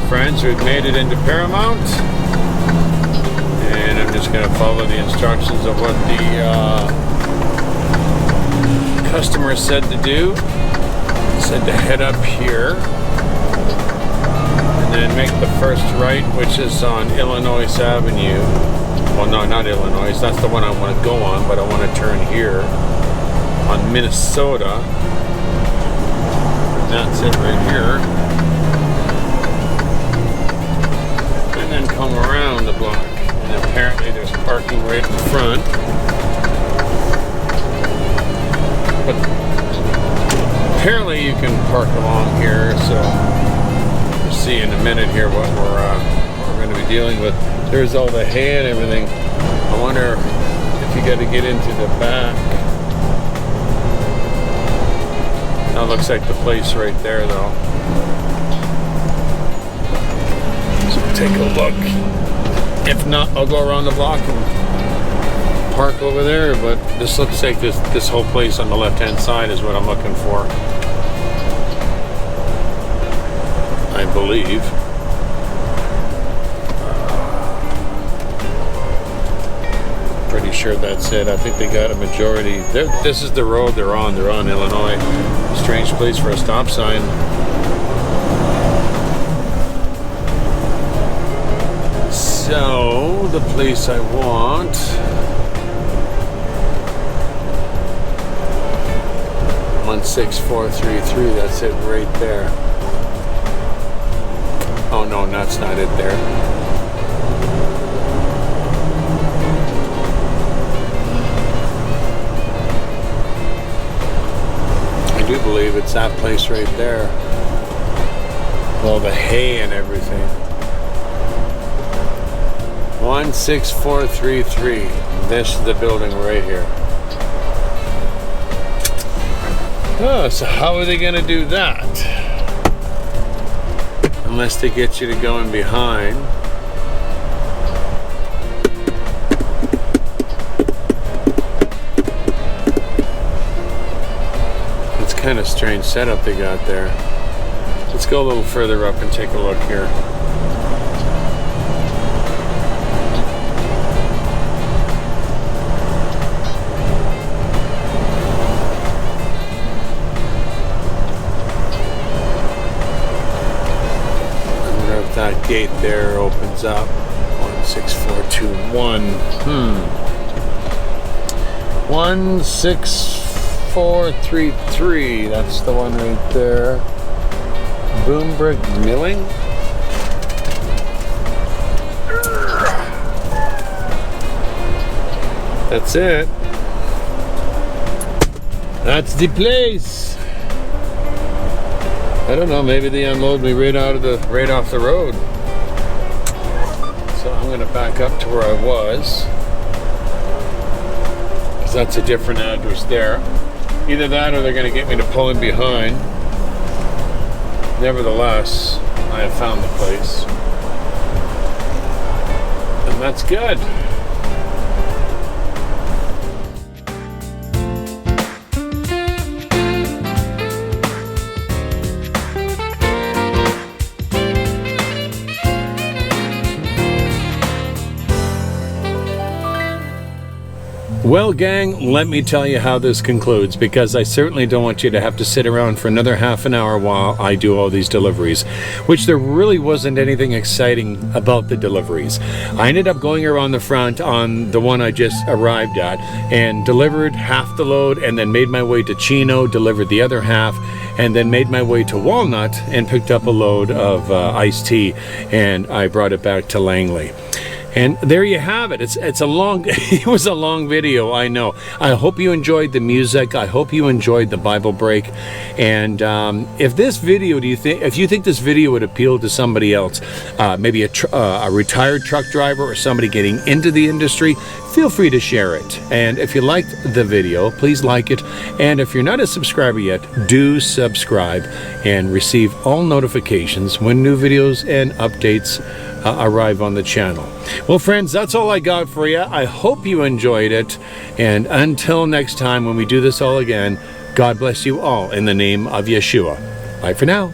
Friends, we've made it into Paramount, and I'm just going to follow the instructions of what the customer said to do. He said to head up here and then make the first right, which is on Illinois Avenue. Well, no, not Illinois, that's the one I want to go on, but I want to turn here on Minnesota. And that's it right here. And come around the block, and apparently there's parking right in front. But apparently you can park along here, so we'll see in a minute here what we're going to be dealing with. There's all the hay and everything. I wonder if you got to get into the back. That looks like the place right there, though. Take a look. If not, I'll go around the block and park over there, but this looks like this whole place on the left hand side is what I'm looking for, I believe. Pretty sure that's it. I think they got a majority. This is the road they're on Illinois. Strange place for a stop sign. So, the place I want, on 6433, that's it right there. Oh no, that's not it there. I do believe it's that place right there. All the hay and everything. 16433. This is the building right here. Oh, so how are they going to do that? Unless they get you to go in behind. It's kind of strange setup they got there. Let's go a little further up and take a look here. That gate there opens up. 16421. 16433. That's the one right there. Boom Brick Milling. That's it. That's the place. I don't know, maybe they unload me right off the road. So I'm gonna back up to where I was. Because that's a different address there. Either that or they're gonna get me to pull in behind. Nevertheless, I have found the place. And that's good. Well, gang, let me tell you how this concludes, because I certainly don't want you to have to sit around for another half an hour while I do all these deliveries, which there really wasn't anything exciting about the deliveries. I ended up going around the front on the one I just arrived at and delivered half the load, and then made my way to Chino, delivered the other half, and then made my way to Walnut and picked up a load of iced tea, and I brought it back to Langley. And there you have it. It's a long, it was a long video, I know. I hope you enjoyed the music. I hope you enjoyed the Bible break. And if this video, if you think this video would appeal to somebody else, maybe a retired truck driver or somebody getting into the industry, feel free to share it. And if you liked the video, please like it. And if you're not a subscriber yet, do subscribe and receive all notifications when new videos and updates arrive on the channel. Well, friends, that's all I got for you. I hope you enjoyed it. And until next time when we do this all again, God bless you all in the name of Yeshua. Bye for now.